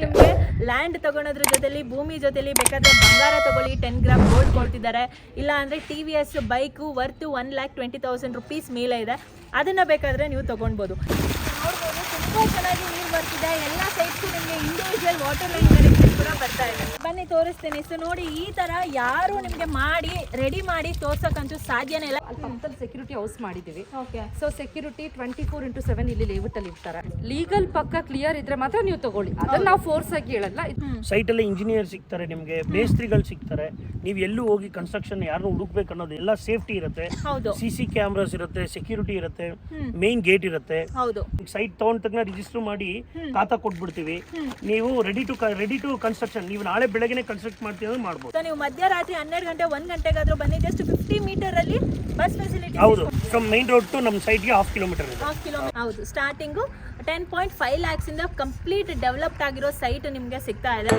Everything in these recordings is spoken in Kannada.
ನಿಮಗೆ ಲ್ಯಾಂಡ್ ತಗೊಳೋದ್ರ ಜೊತೆಲಿ ಭೂಮಿ ಜೊತೆಲಿ ಬೇಕಾದ್ರೆ ಬಂಗಾರ ತಗೊಳ್ಳಿ 10 ಗ್ರಾಮ್ ಗೋಲ್ಡ್ ಕೊಡ್ತಿದ್ದಾರೆ. ಇಲ್ಲ ಅಂದರೆ TVS ಬೈಕು ವರ್ತು 1,20,000 ರೂಪೀಸ್ ಮೇಲೆ ಇದೆ. ಅದನ್ನು ಬೇಕಾದರೆ ನೀವು ತೊಗೊಳ್ಬೋದು. ನೋಡ್ಬೋದು ತುಂಬ ಚೆನ್ನಾಗಿ ನೀರು ಬರ್ತಿದೆ. ಎಲ್ಲ ಸೈಡ್ಸು ನಿಮಗೆ ಇಂಡಿವಿಜುವಲ್ ವಾಟರ್ ಲೈನ್ ಕನೆಕ್ಷನ್ ಕೂಡ ಬರ್ತಾ ಇದೆ. ಬನ್ನಿ ತೋರಿಸ್ತೀನಿ. ಸೊ ನೋಡಿ, ಈ ಥರ ಯಾರು ನಿಮಗೆ ಮಾಡಿ ರೆಡಿ ಮಾಡಿ ತೋರ್ಸೋಕ್ಕಂತೂ ಸಾಧ್ಯನೇ ಇಲ್ಲ. ಅಲ್ಲಿ ಪಕ್ಕದಲ್ಲಿ ಸೆಕ್ಯೂರಿಟಿ ಹೌಸ್ ಮಾಡಿದ್ದೀವಿ. ಓಕೆ. ಸೊ ಸೆಕ್ಯೂರಿಟಿ 24x7 ಇಲ್ಲಿ ಲೇಔಟಲ್ಲಿ ಇರ್ತಾರೆ. ಲೀಗಲ್ ಪಕ್ಕ ಕ್ಲಿಯರ್ ಇದ್ರೆ ಮಾತ್ರ ನೀವು ತಗೊಳ್ಳಿ. ಅದನ್ನ ನಾವು ಫೋರ್ಸ್ ಆಗಿ ಹೇಳಲ್ಲ. ಸೈಟ್ ಅಲ್ಲಿ ಇಂಜಿನಿಯರ್ ಸಿಗ್ತಾರೆ, ನಿಮಗೆ ಮೇಸ್ತ್ರಿಗಳು ಸಿಗ್ತಾರೆ. ನೀವು ಎಲ್ಲೂ ಹೋಗಿ ಕನ್ಸ್ಟ್ರಕ್ಷನ್ ಯಾರನ್ನು ಹುಡುಕ್ಬೇಕು ಅನ್ನೋದು ಎಲ್ಲ ಸೇಫ್ಟಿ ಇರುತ್ತೆ. ಹೌದು. CC ಕ್ಯಾಮ್ರಾಸ್ ಇರುತ್ತೆ, ಸೆಕ್ಯೂರಿಟಿ ಇರುತ್ತೆ, ಮೇನ್ ಗೇಟ್ ಇರುತ್ತೆ. ಹೌದು. ಸೈಟ್ ತಗೊಂಡ ತಕ್ಷಣ ರಿಜಿಸ್ಟರ್ ಮಾಡಿ ಖಾತಾ ಕೊಟ್ಬಿಡ್ತೀವಿ. ನೀವು ರೆಡಿ ಟು ಕನ್ಸ್ಟ್ರಕ್ಷನ್. ನೀವು ನಾಳೆ ಬೆಳಗ್ಗೆ ಕನ್ಸ್ಟ್ರಕ್ಟ್ ಮಾಡ್ತೀವಿ ಅಂದ್ರೆ ಮಾಡ್ಬೋದು. ನೀವು ಮಧ್ಯರಾತ್ರಿ 12 ಗಂಟೆ 1 ಗಂಟೆಗಾದ್ರೂ ಬನ್ನಿ. ಜಸ್ಟ್ 50 ಮೀಟರ್ ಅಲ್ಲಿ ಬಸ್ ಫೆಸಿಲಿಟಿ. ಹೌದು. ಫ್ರಮ್ ಮೈನ್ ರೋಡ್ ಟು ನಮ್ಮ ಸೈಟ್ಗೆ 1/2 ಕಿಲೋಮೀಟರ್ ಇದೆ. 1/2 ಕಿಲೋಮೀಟರ್. ಹೌದು. ಸ್ಟಾರ್ಟಿಂಗು 10.5 lakhs ಇಂದ ಕಂಪ್ಲೀಟ್ ಡೆವಲಪ್ಡ್ ಆಗಿರೋ ಸೈಟ್ ನಿಮಗೆ ಸಿಗ್ತಾ ಇದೆ.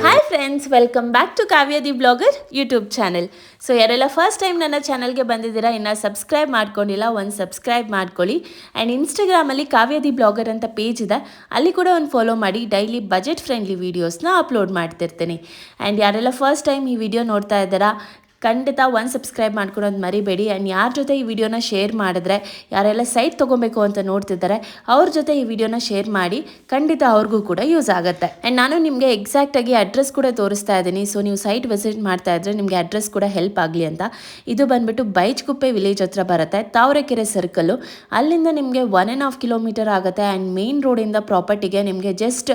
Hi friends, welcome back to Kavya the blogger YouTube channel. So ಯಾರೆಲ್ಲ ಫಸ್ಟ್ ಟೈಮ್ ನನ್ನ ಚಾನಲ್ಗೆ ಬಂದಿದ್ದೀರಾ, ಇನ್ನು ಸಬ್ಸ್ಕ್ರೈಬ್ ಮಾಡ್ಕೊಂಡಿಲ್ಲ, ಒಂದು ಸಬ್ಸ್ಕ್ರೈಬ್ ಮಾಡ್ಕೊಳ್ಳಿ. ಆ್ಯಂಡ್ ಇನ್ಸ್ಟಾಗ್ರಾಮಲ್ಲಿ ಕಾವ್ಯ ದಿ ಬ್ಲಾಗರ್ ಅಂತ ಪೇಜ್ ಇದೆ, ಅಲ್ಲಿ ಕೂಡ ಒಂದು ಫಾಲೋ ಮಾಡಿ. ಡೈಲಿ ಬಜೆಟ್ ಫ್ರೆಂಡ್ಲಿ ವೀಡಿಯೋಸ್ನ ಅಪ್ಲೋಡ್ ಮಾಡ್ತಿರ್ತೀನಿ. ಆ್ಯಂಡ್ ಯಾರೆಲ್ಲ ಫಸ್ಟ್ ಟೈಮ್ ಈ ವಿಡಿಯೋ ನೋಡ್ತಾ ಇದ್ದಾರಾ, ಖಂಡಿತ ಒಂದು ಸಬ್ಸ್ಕ್ರೈಬ್ ಮಾಡ್ಕೊಳೋದು ಮರಿಬೇಡಿ. ಆ್ಯಂಡ್ ಯಾರ ಜೊತೆ ಈ ವಿಡಿಯೋನ ಶೇರ್ ಮಾಡಿದ್ರೆ, ಯಾರೆಲ್ಲ ಸೈಟ್ ತೊಗೊಬೇಕು ಅಂತ ನೋಡ್ತಿದ್ದಾರೆ ಅವ್ರ ಜೊತೆ ಈ ವಿಡಿಯೋನ ಶೇರ್ ಮಾಡಿ, ಖಂಡಿತ ಅವ್ರಿಗೂ ಕೂಡ ಯೂಸ್ ಆಗುತ್ತೆ. ಆ್ಯಂಡ್ ನಾನು ನಿಮಗೆ ಎಕ್ಸಾಕ್ಟಾಗಿ ಅಡ್ರೆಸ್ ಕೂಡ ತೋರಿಸ್ತಾ ಇದ್ದೀನಿ. ಸೊ ನೀವು ಸೈಟ್ ವಿಸಿಟ್ ಮಾಡ್ತಾ ಇದ್ರೆ ನಿಮಗೆ ಅಡ್ರೆಸ್ ಕೂಡ ಹೆಲ್ಪ್ ಆಗಲಿ ಅಂತ. ಇದು ಬಂದುಬಿಟ್ಟು ಬೈಚ್ಗುಪ್ಪೆ ವಿಲೇಜ್ ಹತ್ರ ಬರುತ್ತೆ, ತಾವರೆಕೆರೆ ಸರ್ಕಲ್ಲು. ಅಲ್ಲಿಂದ ನಿಮಗೆ 1.5 ಕಿಲೋಮೀಟರ್ ಆಗುತ್ತೆ. ಆ್ಯಂಡ್ ಮೇನ್ ರೋಡಿಂದ ಪ್ರಾಪರ್ಟಿಗೆ ನಿಮಗೆ ಜಸ್ಟ್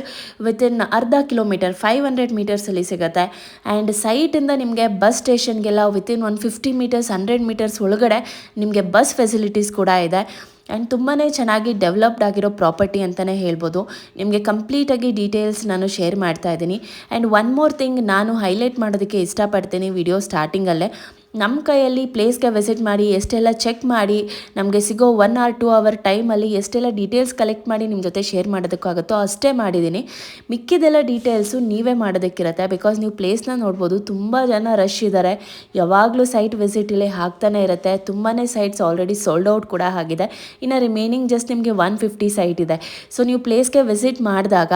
ವಿತಿನ್ ಅರ್ಧ ಕಿಲೋಮೀಟರ್ 500 ಮೀಟರ್ಸಲ್ಲಿ ಸಿಗುತ್ತೆ. ಆ್ಯಂಡ್ ಸೈಟಿಂದ ನಿಮಗೆ ಬಸ್ ಸ್ಟೇಷನ್ಗೆಲ್ಲ ವಿತಿನ್ 150 ಮೀಟರ್ಸ್ 100 ಮೀಟರ್ಸ್ ಒಳಗಡೆ ನಿಮಗೆ ಬಸ್ ಫೆಸಿಲಿಟೀಸ್ ಕೂಡ ಇದೆ. ಆ್ಯಂಡ್ ತುಂಬಾ ಚೆನ್ನಾಗಿ ಡೆವಲಪ್ಡ್ ಆಗಿರೋ ಪ್ರಾಪರ್ಟಿ ಅಂತಲೇ ಹೇಳ್ಬೋದು. ನಿಮಗೆ ಕಂಪ್ಲೀಟಾಗಿ ಡೀಟೇಲ್ಸ್ ನಾನು ಶೇರ್ ಮಾಡ್ತಾ ಇದ್ದೀನಿ. ಆ್ಯಂಡ್ ಒನ್ ಮೋರ್ ಥಿಂಗ್ ನಾನು ಹೈಲೈಟ್ ಮಾಡೋದಕ್ಕೆ ಇಷ್ಟಪಡ್ತೀನಿ ವಿಡಿಯೋ ಸ್ಟಾರ್ಟಿಂಗಲ್ಲೇ. ನಮ್ಮ ಕೈಯಲ್ಲಿ ಪ್ಲೇಸ್ಗೆ ವಿಸಿಟ್ ಮಾಡಿ ಎಷ್ಟೆಲ್ಲ ಚೆಕ್ ಮಾಡಿ ನಮಗೆ ಸಿಗೋ 1 or 2 hour ಟೈಮಲ್ಲಿ ಎಷ್ಟೆಲ್ಲ ಡೀಟೇಲ್ಸ್ ಕಲೆಕ್ಟ್ ಮಾಡಿ ನಿಮ್ಮ ಜೊತೆ ಶೇರ್ ಮಾಡೋದಕ್ಕಾಗುತ್ತೋ ಅಷ್ಟೇ ಮಾಡಿದ್ದೀನಿ. ಮಿಕ್ಕಿದೆಲ್ಲ ಡೀಟೇಲ್ಸು ನೀವೇ ಮಾಡೋದಕ್ಕಿರುತ್ತೆ. ಬಿಕಾಸ್ ನೀವು ಪ್ಲೇಸ್ನ ನೋಡ್ಬೋದು, ತುಂಬ ಜನ ರಶ್ ಇದ್ದಾರೆ. ಯಾವಾಗಲೂ ಸೈಟ್ ವಿಸಿಟ್ ಇಲ್ಲಿ ಹಾಕ್ತಾನೆ ಇರುತ್ತೆ. ತುಂಬಾ ಸೈಟ್ಸ್ ಆಲ್ರೆಡಿ ಸೋಲ್ಡ್ ಔಟ್ ಕೂಡ ಆಗಿದೆ. ಇನ್ನು ರಿಮೈನಿಂಗ್ ಜಸ್ಟ್ ನಿಮಗೆ 150 ಸೈಟ್ ಇದೆ. ಸೊ ನೀವು ಪ್ಲೇಸ್ಗೆ ವಿಸಿಟ್ ಮಾಡಿದಾಗ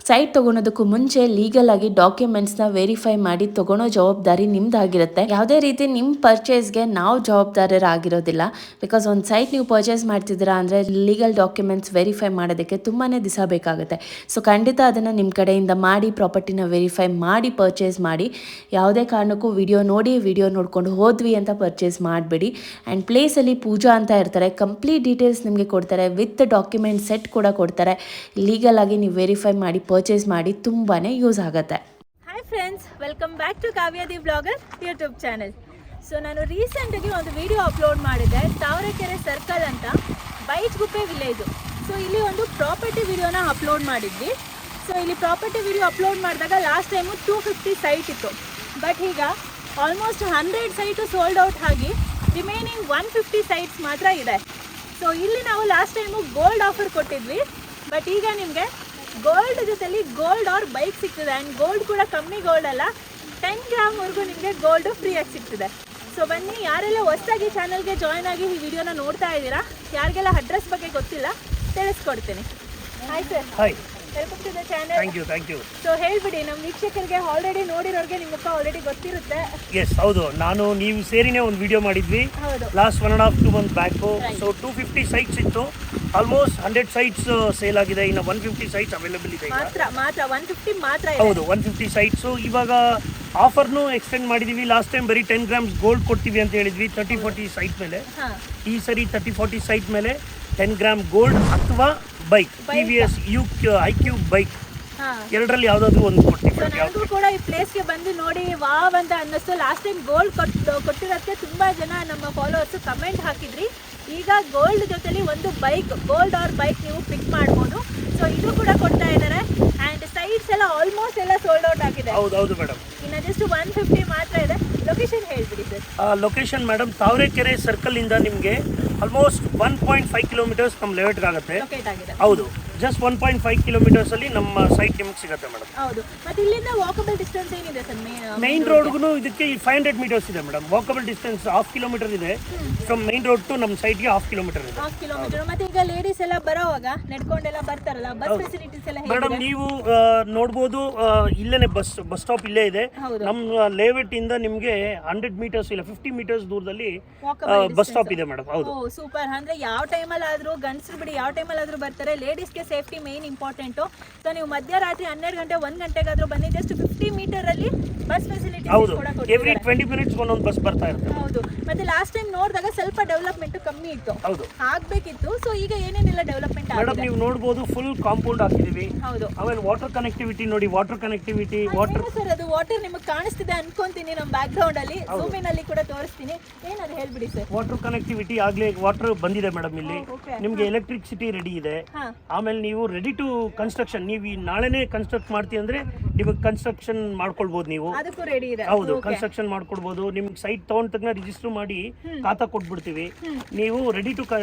ಸೈಟ್ ತೊಗೊಳೋದಕ್ಕೂ ಮುಂಚೆ ಲೀಗಲ್ ಆಗಿ ಡಾಕ್ಯುಮೆಂಟ್ಸ್ನ ವೆರಿಫೈ ಮಾಡಿ ತೊಗೊಳೋ ಜವಾಬ್ದಾರಿ ನಿಮ್ದಾಗಿರುತ್ತೆ. ಯಾವುದೇ ರೀತಿ ನಿಮ್ಮ ಪರ್ಚೇಸ್ಗೆ ನಾವು ಜವಾಬ್ದಾರರಾಗಿರೋದಿಲ್ಲ. ಬಿಕಾಸ್ ಒಂದು ಸೈಟ್ ನೀವು ಪರ್ಚೇಸ್ ಮಾಡ್ತಿದ್ದೀರಾ ಅಂದರೆ ಲೀಗಲ್ ಡಾಕ್ಯುಮೆಂಟ್ಸ್ ವೆರಿಫೈ ಮಾಡೋದಕ್ಕೆ ತುಂಬಾ ದಿವಸ ಬೇಕಾಗುತ್ತೆ. ಸೊ ಖಂಡಿತ ಅದನ್ನು ನಿಮ್ಮ ಕಡೆಯಿಂದ ಮಾಡಿ ಪ್ರಾಪರ್ಟಿನ ವೆರಿಫೈ ಮಾಡಿ ಪರ್ಚೇಸ್ ಮಾಡಿ. ಯಾವುದೇ ಕಾರಣಕ್ಕೂ ವಿಡಿಯೋ ನೋಡ್ಕೊಂಡು ಹೋದ್ವಿ ಅಂತ ಪರ್ಚೇಸ್ ಮಾಡಬೇಡಿ. ಆ್ಯಂಡ್ ಪ್ಲೇಸಲ್ಲಿ ಪೂಜಾ ಅಂತ ಇರ್ತಾರೆ, ಕಂಪ್ಲೀಟ್ ಡೀಟೇಲ್ಸ್ ನಿಮಗೆ ಕೊಡ್ತಾರೆ, ವಿತ್ ಡಾಕ್ಯುಮೆಂಟ್ ಸೆಟ್ ಕೂಡ ಕೊಡ್ತಾರೆ. ಲೀಗಲ್ ಆಗಿ ನೀವು ವೆರಿಫೈ ಮಾಡಿ ಪರ್ಚೇಸ್ ಮಾಡಿ, ತುಂಬಾ ಯೂಸ್ ಆಗುತ್ತೆ. Hi friends, welcome back to Kavya the blogger YouTube channel. So ನಾನು ರೀಸೆಂಟಾಗಿ ಒಂದು ವಿಡಿಯೋ ಅಪ್ಲೋಡ್ ಮಾಡಿದ್ದೆ, ತಾವರೆಕೆರೆ ಸರ್ಕಲ್ ಅಂತ ಬೈಚ್ಗುಪ್ಪೆ ವಿಲೇಜು. ಸೊ ಇಲ್ಲಿ ಒಂದು ಪ್ರಾಪರ್ಟಿ ವಿಡಿಯೋನ ಅಪ್ಲೋಡ್ ಮಾಡಿದ್ವಿ. ಸೊ ಇಲ್ಲಿ ಪ್ರಾಪರ್ಟಿ ವಿಡಿಯೋ ಅಪ್ಲೋಡ್ ಮಾಡಿದಾಗ ಲಾಸ್ಟ್ ಟೈಮು 250 ಸೈಟ್ ಇತ್ತು. ಬಟ್ ಈಗ ಆಲ್ಮೋಸ್ಟ್ 100 ಸೈಟು ಸೋಲ್ಡ್ ಔಟ್ ಆಗಿ ರಿಮೈನಿಂಗ್ 150 ಸೈಟ್ಸ್ ಮಾತ್ರ ಇದೆ. ಸೊ ಇಲ್ಲಿ ನಾವು ಲಾಸ್ಟ್ ಟೈಮು ಗೋಲ್ಡ್ ಆಫರ್ ಕೊಟ್ಟಿದ್ವಿ. ಬಟ್ ಈಗ ನಿಮಗೆ ಗೋಲ್ಡ್ ಜೊತೆಲಿ ಗೋಲ್ಡ್ ಆರ್ ಬೈಕ್ ಸಿಗ್ತದೆ. ಆ್ಯಂಡ್ ಗೋಲ್ಡ್ ಕೂಡ ಕಮ್ಮಿ ಗೋಲ್ಡ್ ಅಲ್ಲ, 10 ಗ್ರಾಮ್ವರೆಗೂ ನಿಮಗೆ ಗೋಲ್ಡು ಫ್ರೀಯಾಗಿ ಸಿಗ್ತದೆ. ಸೊ ಬನ್ನಿ, ಯಾರೆಲ್ಲ ಹೊಸದಾಗಿ ಚಾನಲ್ಗೆ ಜಾಯ್ನ್ ಆಗಿ ಈ ವಿಡಿಯೋನ ನೋಡ್ತಾ ಇದ್ದೀರಾ, ಯಾರಿಗೆಲ್ಲ ಅಡ್ರೆಸ್ ಬಗ್ಗೆ ಗೊತ್ತಿಲ್ಲ ತಿಳಿಸ್ಕೊಡ್ತೀನಿ. Hi sir. Hi, welcome to the channel. Thank you. So ಹೇಳ್ಬಿಡಿ, ನಮ್ಮ ವೀಕ್ಷಕರಿಗೆ ಆಲ್ರೆಡಿ ನೋಡಿರೋರಿಗೆ ನಿಮ್ಮ ಮುಖ ಆಲ್ರೆಡಿ ಗೊತ್ತಿರುತ್ತೆ. ಎಸ್, ಹೌದು. ನೀವು ಸೇರಿನೇ ಒಂದು ವಿಡಿಯೋ ಮಾಡಿದ್ವಿ last 1.5-2 months back. So 250 sites ಇತ್ತು. ಆಲ್ಮೋಸ್ಟ್ 100 ಸೈಟ್ಸ್ ಸೇಲ್ ಆಗಿದೆ. ಇನ್ನು 150 ಸೈಟ್ಸ್ ಅವೈಲೇಬಲ್ ಇದೆ. ಮಾತ್ರ 150 ಮಾತ್ರ. ಹೌದು, 150 ಸೈಟ್ಸು. ಇವಾಗ ಆಫರ್ನು ಎಕ್ಸ್ಟೆಂಡ್ ಮಾಡಿದ್ದೀವಿ. ಲಾಸ್ಟ್ ಟೈಮ್ ಬರೀ 10 grams ಗೋಲ್ಡ್ ಕೊಡ್ತೀವಿ ಅಂತ ಹೇಳಿದ್ವಿ 30-40 ಸೈಟ್ ಮೇಲೆ. ಈ ಸರಿ 30-40 ಸೈಟ್ ಮೇಲೆ 10 ಗ್ರಾಮ್ ಗೋಲ್ಡ್ ಅಥವಾ ಬೈಕ್, TVS iQube ಬೈಕ್, ಎರಡರಲ್ಲಿ ಯಾವುದಾದ್ರೂ ಒಂದು ಕೊಡ್ತೀವಿ. ನನಗೂ ಕೂಡ ಈ ಪ್ಲೇಸ್ಗೆ ಬಂದು ನೋಡಿ ವಾವ್ ಅಂತ ಅನ್ನಿಸ್ತು. ಲಾಸ್ಟ್ ಟೈಮ್ ಗೋಲ್ಡ್ ಕೊಟ್ಟಿರೋದಕ್ಕೆ ತುಂಬ ಜನ ನಮ್ಮ ಫಾಲೋವರ್ಸು ಕಮೆಂಟ್ ಹಾಕಿದ್ರಿ. ಈಗ ಗೋಲ್ಡ್ ಜೊತೆಲಿ ಒಂದು ಬೈಕ್, ಗೋಲ್ಡ್ ಆರ್ ಬೈಕ್ ನೀವು ಪಿಕ್ ಮಾಡ್ಬೋದು. ಸೊ ಇದು ಕೂಡ ಕೊಡ್ತಾ ಇದ್ದಾರೆ. ಆ್ಯಂಡ್ ಸೈಟ್ಸ್ ಎಲ್ಲ ಆಲ್ಮೋಸ್ಟ್ ಎಲ್ಲ ಸೋಲ್ಡ್ ಔಟ್ ಆಗಿದೆ. ಹೌದು ಮೇಡಮ್. ಇನ್ನು ಜಸ್ಟ್ 150 ಮಾತ್ರ ಇದೆ. ಲೊಕೇಶನ್ ಹೇಳ್ಬಿಡಿ sir. Location madam Tavarekere circle ಇಂದ ನಿಮಗೆ ಆಲ್ಮೋಸ್ಟ್ 1.5 ಕಿಲೋಮೀಟರ್ಸ್ ನಮ್ಮ ಲೆವೆಟ್ಗೆ ಆಗುತ್ತೆ. ಲೊಕೇಟ್ ಆಗಿದೆ. ಹೌದು, ಜಸ್ಟ್ 1.5 ಕಿಲೋಮೀಟರ್ಸ್ ಅಲ್ಲಿ ನಮ್ಮ ಸೈಟ್ ನಿಮಗೆ ಸಿಗುತ್ತೆ ಮೇಡಮ್. ಹೌದು, ಮತ್ತೆ ಇಲ್ಲಿಂದ ವಾಕಬಲ್ ಡಿಸ್ಟೆನ್ಸ್ ಏನಿದೆ ಸರ್? ಮೈನ್ ರೋಡ್ಗೂ ಇದಕ್ಕೆ 500 ಮೀಟರ್ಸ್ ಇದೆ ಮೇಡಮ್. ವಾಕಬಲ್ ಡಿಸ್ಟೆನ್ಸ್ 1/2 ಕಿಲೋಮೀಟರ್ ಇದೆ ಫ್ರಮ್ ಮೈನ್ ರೋಡ್ ಟು ನಮ್ಮ ಸೈಟ್ಗೆ 1/2 ಕಿಲೋಮೀಟರ್ ಇದೆ. 1/2 ಕಿಲೋಮೀಟರ್. ಮತ್ತೆ ಈಗ ಲೇಡೀಸ್ ಎಲ್ಲ ಬರೋವಾಗ ನಡ್ಕೊಂಡೆಲ್ಲ ಬರ್ತಾರಲ್ಲ, ಬಸ್ ಫೆಸಿಲಿಟೀಸ್ ಎಲ್ಲ ಮೇಡಮ್ ನೀವು ನೋಡ್ಬೋದು, ಇಲ್ಲೇನೆ ಬಸ್ ಸ್ಟಾಪ್ ಇಲ್ಲೇ ಇದೆ. ನಮ್ಮ ಲೇಔಟ್ ಇಂದ ನಿಮಗೆ 100 ಮೀಟರ್ಸ್ ಇಲ್ಲ 50 ಮೀಟರ್ಸ್ ದೂರದಲ್ಲಿ ಬಸ್ ಸ್ಟಾಪ್ ಇದೆ ಮೇಡಮ್. ಹೌದು, ಸೂಪರ್. ಅಂದ್ರೆ ಯಾವ ಟೈಮಲ್ಲಿ ಆದ್ರೂ ಗಂಡಸರು ಬಿಡಿ ಯಾವ ಟೈಮಲ್ಲಿ ಆದ್ರೂ ಬರ್ತಾರೆ. ಲೇಡೀಸ್ಗೆ ಸೇಫ್ಟಿ ಮೇನ್ ಇಂಪಾರ್ಟೆಂಟ್. ಸೊ ನೀವು ಮಧ್ಯರಾತ್ರಿ 12 ಗಂಟೆ 1 ಗಂಟೆಗಾದ್ರೂ ಬನ್ನಿ, ಜಸ್ಟ್ 50 ಮೀಟರ್ ಅಲ್ಲಿ ಬಸ್ ಫೆಸಿಲಿಟಿ ಹೌದು, ಎವ್ರಿ 20 ಮಿನಿಟ್ಸ್ ಒಂದೊಂದು ಬಸ್ ಬರ್ತಾ ಇರುತ್ತೆ. ಹೌದು, ಮತ್ತೆ ಲಾಸ್ಟ್ ಟೈಮ್ ನೋಡಿದಾಗ ಸ್ವಲ್ಪ ಡೆವಲಪ್ಮೆಂಟ್ ಕಮ್ಮಿ ಇತ್ತು. ಹೌದು, ಆಗ್ಬೇಕಿತ್ತು. ಸೊ ಈಗ ಏನೇನೆಲ್ಲ ಡೆವಲಪ್ಮೆಂಟ್ ಮೇಡಮ್ ಆಗಿದೆ? ನೀವು ನೋಡಬಹುದು, ಫುಲ್ ಕಾಂಪೌಂಡ್ ಹಾಕಿದೀವಿ. ಹೌದು, ಆಮೇಲೆ ವಾಟರ್ ಕನೆಕ್ಟಿವಿಟಿ ನೋಡಿ, ವಾಟರ್ ಕನೆಕ್ಟಿವಿಟಿ ವಾಟರ್ ಸರ್ ಅದು ವಾಟರ್ ನಿಮಗೆ ಕಾಣಿಸ್ತಿದೆ ಅನ್ಕೊಂತೀನಿ ನಮ್ಮ ಬ್ಯಾಕ್ ಗ್ರೌಂಡ್ ಅಲ್ಲಿ. ಝೂಮ್ ಇನ್ ಅಲ್ಲಿ ಕೂಡ ತೋರಿಸ್ತೀನಿ. ಏನದು ಹೇಳ್ಬಿಡಿ ಸರ್. ವಾಟರ್ ಕನೆಕ್ಟಿವಿಟಿ ಆಗ್ಲೇ ವಾಟರ್ ಬಂದಿದೆ ಮೇಡಮ್. ಇಲ್ಲಿ ನಿಮ್ಗೆ ಎಲೆಕ್ಟ್ರಿಸಿಟಿ ರೆಡಿ ಇದೆ. ಆಮೇಲೆ ನೀವು ರೆಡಿ ಟು ಕನ್ಸ್ಟ್ರಕ್ಷನ್, ನೀವು ನಾಳೆನೇ ಕನ್ಸ್ಟ್ರಕ್ಟ್ ಮಾಡ್ತೀವಿ ಅಂದ್ರೆ ನಿಮಗೆ ಕನ್ಸ್ಟ್ರಕ್ಷನ್ ಮಾಡ್ಕೊಳ್ಬಹುದು. ನೀವು ಅದಕ್ಕೂ ರೆಡಿ ಇದೆ. ಹೌದು, ಕನ್ಸ್ಟ್ರಕ್ಷನ್ ಮಾಡ್ಕೊಳ್ಬಹುದು. ನಿಮ್ಗೆ ಸೈಟ್ ತಗೊಂಡ ತಕ್ಷಣ ರಿಜಿಸ್ಟರ್ ಮಾಡಿ ಖಾತಾ ಕೊಟ್ಬಿಡ್ತೀವಿ. ನೀವು ರೆಡಿ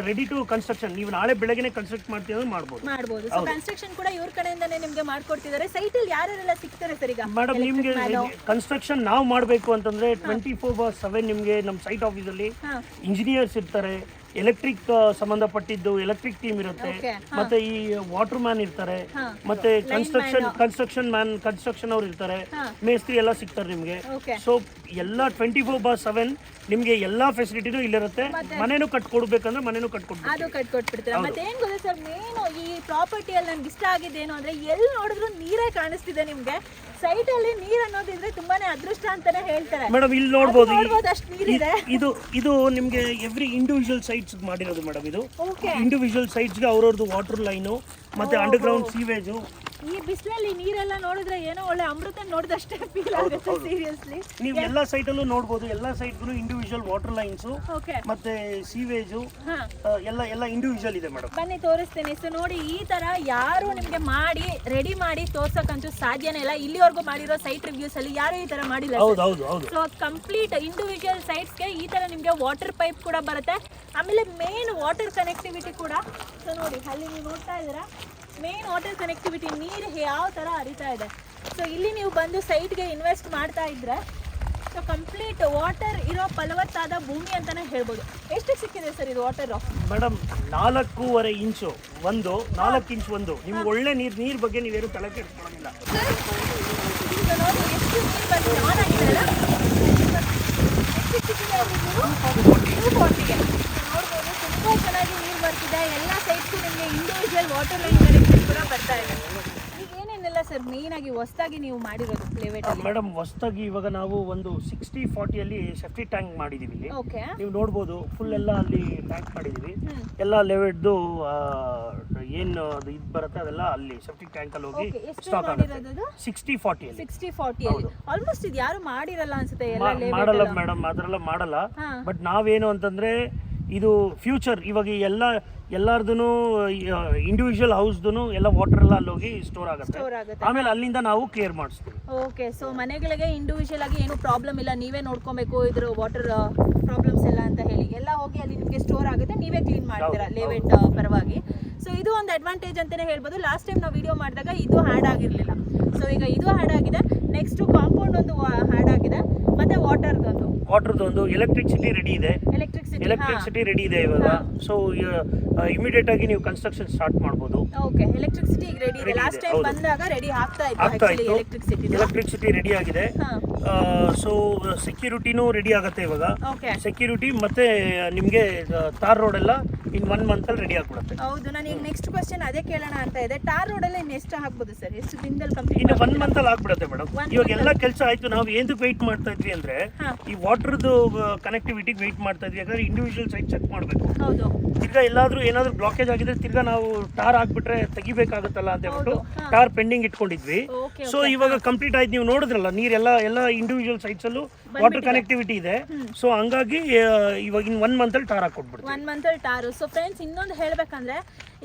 ಟು ಕನ್ಸ್ಟ್ರಕ್ಷನ್, ನೀವು ನಾಳೆ ಬೆಳಗ್ಗೆನೆ ಕನ್ಸ್ಟ್ರಕ್ಟ್ ಮಾಡ್ತೀವಿ ಅಂದ್ರೆ ಮಾಡ್ಬೋದು. ಸೊ ಕನ್ಸ್ಟ್ರಕ್ಷನ್ ಕೂಡ ಇವ್ರ ಕಡೆಯಿಂದಾನೇ ನಿಮ್ಗೆ ಮಾಡ್ಕೊಡ್ತಿದ್ದಾರೆ. ಸೈಟ್ ಅಲ್ಲಿ ಯಾರೆಲ್ಲ ಸಿಗ್ತಾರೆ ಸರ್ ಈಗ? ಮೇಡಮ್ ನಿಮ್ಗೆ ಕನ್ಸ್ಟ್ರಕ್ಷನ್ ನಾವು ಮಾಡಬೇಕು ಅಂತಂದ್ರೆ 24/7 ನಿಮ್ಗೆ ನಮ್ಮ ಸೈಟ್ ಆಫೀಸಲ್ಲಿ ಇಂಜಿನಿಯರ್ಸ್ ಇರ್ತಾರೆ, ಎಲೆಕ್ಟ್ರಿಕ್ ಸಂಬಂಧಪಟ್ಟಿದ್ದು ಎಲೆಕ್ಟ್ರಿಕ್ ಟೀಮ್ ಇರುತ್ತೆ, ಮತ್ತೆ ಈ ವಾಟರ್ ಮ್ಯಾನ್ ಇರ್ತಾರೆ, ಮತ್ತೆ ಕನ್ಸ್ಟ್ರಕ್ಷನ್ ಅವ್ರು ಇರ್ತಾರೆ, ಮೇಸ್ತ್ರಿ ಎಲ್ಲ ಸಿಗ್ತಾರೆ ನಿಮ್ಗೆ. ಸೊ ಎಲ್ಲ 24/7 ನಿಮ್ಗೆ ಎಲ್ಲಾ ಫೆಸಿಲಿಟಿನೂ ಇಲ್ಲಿರುತ್ತೆ. ಮನೇನು ಕಟ್ಕೊಡ್ಬೇಕಂದ್ರೆ ಮನೇನು ಕಟ್ಕೊಟ್ಬಿಡ್ತಾರೆ. ಮತ್ತೆ ಏನ್ ಗೊತ್ತಾ ಸರ್, ಮೇನ್ ಈ ಪ್ರಾಪರ್ಟಿಯಲ್ಲಿ ನನ್ಗೆ ಇಷ್ಟ ಆಗಿದ್ದೇನು ಅಂದ್ರೆ ಎಲ್ಲಿ ನೋಡಿದ್ರು ನೀರೇ ಕಾಣಿಸ್ತಿದೆ ನಿಮ್ಗೆ. ಸೈಟ್ ಅಲ್ಲಿ ನೀರ್ ಅನ್ನೋದಿದ್ರೆ ತುಂಬಾನೇ ಅದೃಷ್ಟ ಅಂತಾನೆ ಹೇಳ್ತಾರೆ ಮೇಡಮ್. ಇಲ್ಲಿ ನೋಡಬಹುದು, ಅಷ್ಟು ನೀರಿದೆ. ಇದು ನಿಮ್ಗೆ ಎವ್ರಿ ಇಂಡಿವಿಜುವಲ್ ಸೈಟ್ಸ್ ಮಾಡಿರೋದು ಮೇಡಮ್. ಇದು ಇಂಡಿವಿಜುವಲ್ ಸೈಟ್ಸ್ಗೆ ಅವ್ರವ್ರದ್ದು ವಾಟರ್ ಲೈನು ಮತ್ತೆ ಅಂಡರ್ ಗ್ರೌಂಡ್ ಸೀವೇಜು. ಈ ಬಿಸಿಲಲ್ಲಿ ನೀರೆಲ್ಲ ನೋಡಿದ್ರೆ ಏನೋ ಒಳ್ಳೆ ಅಮೃತ ನೋಡಿದಷ್ಟೇ ಫೀಲ್ ಆಗುತ್ತೆ. ಸೀರಿಯಸ್ಲಿ ನೀವು ಎಲ್ಲಾ ಸೈಟ್ ಅಲ್ಲೂ ನೋಡಬಹುದು, ಎಲ್ಲಾ ಸೈಟ್ಗೂ ಇಂಡಿವಿಜುವಲ್ ವಾಟರ್ ಲೈನ್ಸ್ ಮತ್ತೆ ಸೀವೇಜು ಎಲ್ಲ ಇಂಡಿವಿಜುವಲ್ ಇದೆ ಮೇಡಮ್. ಬನ್ನಿ ತೋರಿಸ್ತೀನಿ. ಸೊ ನೋಡಿ, ಈ ತರ ಯಾರು ನಿಮ್ಗೆ ಮಾಡಿ ರೆಡಿ ಮಾಡಿ ತೋರ್ಸಕ್ಕಂತೂ ಸಾಧ್ಯನೇ ಇಲ್ಲ. ಇಲ್ಲಿವರೆಗೂ ಮಾಡಿರೋ ಸೈಟ್ ರಿವ್ಯೂಸ್ ಅಲ್ಲಿ ಯಾರು ಈ ತರ ಮಾಡಿಲ್ಲ. ಸೊ ಕಂಪ್ಲೀಟ್ ಇಂಡಿವಿಜುವಲ್ ಸೈಟ್ಸ್ಗೆ ಈ ತರ ನಿಮ್ಗೆ ವಾಟರ್ ಪೈಪ್ ಕೂಡ ಬರುತ್ತೆ. ಆಮೇಲೆ ಮೇನ್ ವಾಟರ್ ಕನೆಕ್ಟಿವಿಟಿ ಕೂಡ. ಸೊ ನೋಡಿ, ಅಲ್ಲಿ ನೀವು ನೋಡ್ತಾ ಇದ್ದೀರಾ, ಮೇನ್ ವಾಟರ್ ಕನೆಕ್ಟಿವಿಟಿ, ನೀರು ಯಾವ ಥರ ಹರಿತಾ ಇದೆ. ಸೊ ಇಲ್ಲಿ ನೀವು ಬಂದು ಸೈಟ್ಗೆ ಇನ್ವೆಸ್ಟ್ ಮಾಡ್ತಾ ಇದ್ರೆ ಸೊ ಕಂಪ್ಲೀಟ್ ವಾಟರ್ ಇರೋ ಫಲವತ್ತಾದ ಭೂಮಿ ಅಂತಾನೆ ಹೇಳ್ಬೋದು. ಎಷ್ಟು ಸಿಕ್ಕಿದೆ ಸರ್ ಇದು ವಾಟರ್? ಮೇಡಮ್ 4.5 ಇಂಚು ಒಂದು 4 ಇಂಚ್ ಒಂದು. ನಿಮ್ಗೆ ಒಳ್ಳೆ ನೀರ್ ಬಗ್ಗೆ ನೀವೇನು ತಲೆ ಕೆಡಿಸ್ಕೊಳ್ಳೋದಿಲ್ಲ. ನೋಡಿ ಎಷ್ಟು ನೀರು ಬಂದು ಆನ್ ಆಗಿದೆಲ್ಲ, ಎಷ್ಟು ಸಿಕ್ಕಿದೆ ಅದು? 240ಗೆ ನೋಡ್ಬೋದು. ತುಂಬ ಚೆನ್ನಾಗಿ ನೀರು ಬರ್ತಿದೆ. ಎಲ್ಲ ಸೈಟ್ಗೂ ನಿಮಗೆ ಇಂಡಿವಿಜುವಲ್ ವಾಟರ್ ಲೈನ್ ಕನೆಕ್ಷನ್ ಕೂಡ ಬರ್ತಾ ಇದೆ. ಈಗ ಏನೇನೆಲ್ಲ ಸರ್ ಮೇನ್ ಆಗಿ ಹೊಸದಾಗಿ ನೀವು ಮಾಡಿರೋದು ಲೇಔಟ್ ಅಲ್ಲಿ? ಮೇಡಮ್ ಹೊಸದಾಗಿ ಇವಾಗ ನಾವು ಒಂದು 60-40 ಅಲ್ಲಿ ಸೆಫ್ಟಿ ಟ್ಯಾಂಕ್ ಮಾಡಿದೀವಿ. ಇಲ್ಲಿ ನೀವು ನೋಡ್ಬೋದು, ಫುಲ್ ಎಲ್ಲ ಅಲ್ಲಿ ಟ್ಯಾಂಕ್ ಮಾಡಿದೀವಿ. ಎಲ್ಲ ಲೇಔಟ್ದು ಏನು ಇದು ಬರುತ್ತೆ ಅದೆಲ್ಲ ಅಲ್ಲಿ ಸೆಫ್ಟಿ ಟ್ಯಾಂಕ್ ಅಲ್ಲಿ ಹೋಗಿ ಸ್ಟಾಕ್ ಆಗುತ್ತೆ. 60-40 ಅಲ್ಲಿ 60-40 ಅಲ್ಲಿ ಆಲ್ಮೋಸ್ಟ್ ಇದು ಯಾರು ಮಾಡಿರಲ್ಲ ಅನ್ಸುತ್ತೆ. ಮಾಡಲ್ಲ ಮೇಡಮ್, ಅದರೆಲ್ಲ ಮಾಡಲ್ಲ. ಬಟ್ ನಾವೇನು ಅಂತಂದ್ರೆ ಇದು ಫ್ಯೂಚರ್. ಇವಾಗ ಎಲ್ಲಾರ್ದು ಇಂಡಿವಿಜುವಲ್ ಹೌಸ್ದು ಎಲ್ಲ ವಾಟರ್ ಎಲ್ಲ ಅಲ್ಲಿ ಹೋಗಿ ಸ್ಟೋರ್ ಆಗುತ್ತೆ. ಆಮೇಲೆ ಅಲ್ಲಿಂದ ನಾವು ಕ್ಲಿಯರ್ ಮಾಡಿಸ್ತೀವಿ. ಓಕೆ, ಸೊ ಮನೆಗಳಿಗೆ ಇಂಡಿವಿಜುವಲ್ ಆಗಿ ಏನು ಪ್ರಾಬ್ಲಮ್ ಇಲ್ಲ, ನೀವೇ ನೋಡ್ಕೊಬೇಕು ಇದ್ರ ವಾಟರ್ ಪ್ರಾಬ್ಲಮ್ಸ್ ಎಲ್ಲ ಅಂತ ಹೇಳಿ ಎಲ್ಲ ಹೋಗಿ ಅಲ್ಲಿ ನಿಮಗೆ ಸ್ಟೋರ್ ಆಗುತ್ತೆ, ನೀವೇ ಕ್ಲೀನ್ ಮಾಡ್ತೀರಾ ಲೇಔಟ್ ಪರವಾಗಿ. ಸೊ ಇದು ಒಂದು ಅಡ್ವಾಂಟೇಜ್ ಅಂತಾನೆ ಹೇಳ್ಬೋದು. ಲಾಸ್ಟ್ ಟೈಮ್ ನಾವು ವಿಡಿಯೋ ಮಾಡಿದಾಗ ಇದು ಹ್ಯಾಡ್ ಆಗಿರಲಿಲ್ಲ. ಸೊ ಈಗ ಇದು ಹ್ಯಾಡ್ ಆಗಿದೆ. ನೆಕ್ಸ್ಟ್ ಕಾಂಪೌಂಡ್ ಒಂದು ಹ್ಯಾಡ್ ಆಗಿದೆ, ಮತ್ತೆ ವಾಟರ್ದೊಂದು ಎಲೆಕ್ಟ್ರಿಸಿಟಿ ರೆಡಿ ಇದೆ. ಎಲೆಕ್ಟ್ರಿಸಿಟಿ ರೆಡಿ ಇದೆ ಇವಾಗ. ಸೊ ಇಮಿಡಿಯೇಟ್ ಆಗಿ ನೀವು ಕನ್ಸ್ಟ್ರಕ್ಷನ್ ಸ್ಟಾರ್ಟ್ ಮಾಡಬಹುದು. ಓಕೆ, ಎಲೆಕ್ಟ್ರಿಸಿಟಿ ರೆಡಿ ಇದೆ. ಲಾಸ್ಟ್ ಟೈಮ್ ಬಂದಾಗ ರೆಡಿ ಆಗ್ತಾ ಇತ್ತು. ಎಲೆಕ್ಟ್ರಿಸಿಟಿ ರೆಡಿ ಆಗಿದೆ. ಸೊ ಸೆಕ್ಯೂರಿಟಿನೂ ರೆಡಿ ಆಗುತ್ತೆ ಇವಾಗ. ಸೆಕ್ಯೂರಿಟಿ ಮತ್ತೆ ನಿಮಗೆ ತಾರ್ ರೋಡ್ ಎಲ್ಲ ಇನ್ 1 ಮಂತ್ ಅಲ್ಲಿ ರೆಡಿ ಆಗ್ಬಿಡುತ್ತೆ. ಹೌದು, ನಾನು ಈಗ ನೆಕ್ಸ್ಟ್ ಕ್ವೆಶ್ಚನ್ ಅದೇ ಕೇಳೋಣ ಅಂತ ಇದೆ. ಟಾರ್ ರೋಡ್ ಅಲ್ಲಿ ಎಷ್ಟು ಹಾಕ್ಬೋದು ಸರ್? ಎಷ್ಟು ದಿನದಲ್ಲಿ ಕಂಪ್ಲೀಟ್? ಇನ್ನು 1 ಮಂತ್ ಅಲ್ಲಿ ಆಗ್ಬಿಡುತ್ತೆ ಮೇಡಮ್. ಇವಾಗ ಎಲ್ಲ ಕೆಲಸ ಆಯ್ತು. ನಾವು ಏನಕ್ಕೆ ವೆಯ್ಟ್ ಮಾಡ್ತಾ ಇದ್ವಿ ಅಂದ್ರೆ ಈ ವಾಟರ್ದು ಕನೆಕ್ಟಿವಿಟಿಗೆ ವೆಯ್ಟ್ ಮಾಡ್ತಾ ಇದ್ವಿ. ಯಾಕಂದ್ರೆ ಇಂಡಿವಿಜುವಲ್ ಸೈಟ್ ಚೆಕ್ ಮಾಡಬೇಕು. ಹೌದು, ತಿರ್ಗಾ ಏನಾದ್ರೂ ಬ್ಲಾಕೇಜ್ ಆಗಿದ್ರೆ ತಿರ್ಗಾ ನಾವು ಟಾರ್ ಹಾಕ್ಬಿಟ್ರೆ ತೆಗಿಬೇಕಾಗುತ್ತಲ್ಲ ಅಂತ ಹೇಳ್ಬಿಟ್ಟು ಟಾರ್ ಪೆಂಡಿಂಗ್ ಇಟ್ಕೊಂಡಿದ್ವಿ. ಸೊ ಇವಾಗ ಕಂಪ್ಲೀಟ್ ಆಯ್ತು. ನೀವು ನೋಡಿದ್ರಲ್ಲ, ನೀರೆಲ್ಲ ಇಂಡಿವಿಜುವಲ್ ಸೈಟ್ಸ್ ಅಲ್ಲೂ ವಾಟರ್ ಕನೆಕ್ಟಿವಿಟಿ ಇದೆ. ಸೊ ಹಂಗಾಗಿ ಇವಾಗ ಇನ್ 1 ಮಂತ್ ಅಲ್ಲಿ ಟಾರ್ ಹಾಕೊಟ್ಬಿಡ್ತೀವಿ. 1 ಮಂತ್ ಅಲ್ಲಿ ಟಾರ್. ಸೊ ಫ್ರೆಂಡ್ಸ್, ಇನ್ನೊಂದು ಹೇಳ್ಬೇಕಂದ್ರೆ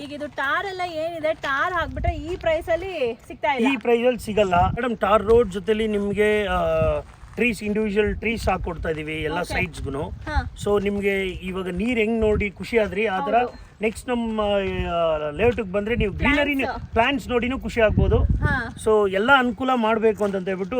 ಈಗ ಇದು ಟಾರ್ ಎಲ್ಲ ಏನಿದೆ, ಟಾರ್ ಹಾಕ್ಬಿಟ್ರೆ ಈ ಪ್ರೈಸ್ ಅಲ್ಲಿ ಸಿಗ್ತಾ ಇಲ್ಲ. ಈ ಪ್ರೈಸ್ ಅಲ್ಲಿ ಸಿಗಲ್ಲ ಮೇಡಮ್. ಟಾರ್ ರೋಡ್ ಜೊತೆಲಿ ನಿಮ್ಗೆ ಟ್ರೀಸ್ ಇಂಡಿವಿಜುವಲ್ ಟ್ರೀಸ್ ಹಾಕೊಡ್ತಾ ಇದೀವಿ ಎಲ್ಲ ಸೈಡ್ಸ್ಗೂ. ಹಾ. ಸೊ ನಿಮ್ಗೆ ಇವಾಗ ನೀರ್ ಹೆಂಗ್ ನೋಡಿ ಖುಷಿ ಆದ್ರಿ ಆ ತರ ನೆಕ್ಸ್ಟ್ ನಮ್ಮ ಲೇಔಟ್ಗೆ ಬಂದ್ರೆ ನೀವು ಗ್ರೀನರಿ ಪ್ಲಾಂಟ್ಸ್ ನೋಡಿನೂ ಖುಷಿ ಆಗ್ಬೋದು. ಹಾ. ಸೊ ಎಲ್ಲ ಅನುಕೂಲ ಮಾಡ್ಬೇಕು ಅಂತ ಹೇಳ್ಬಿಟ್ಟು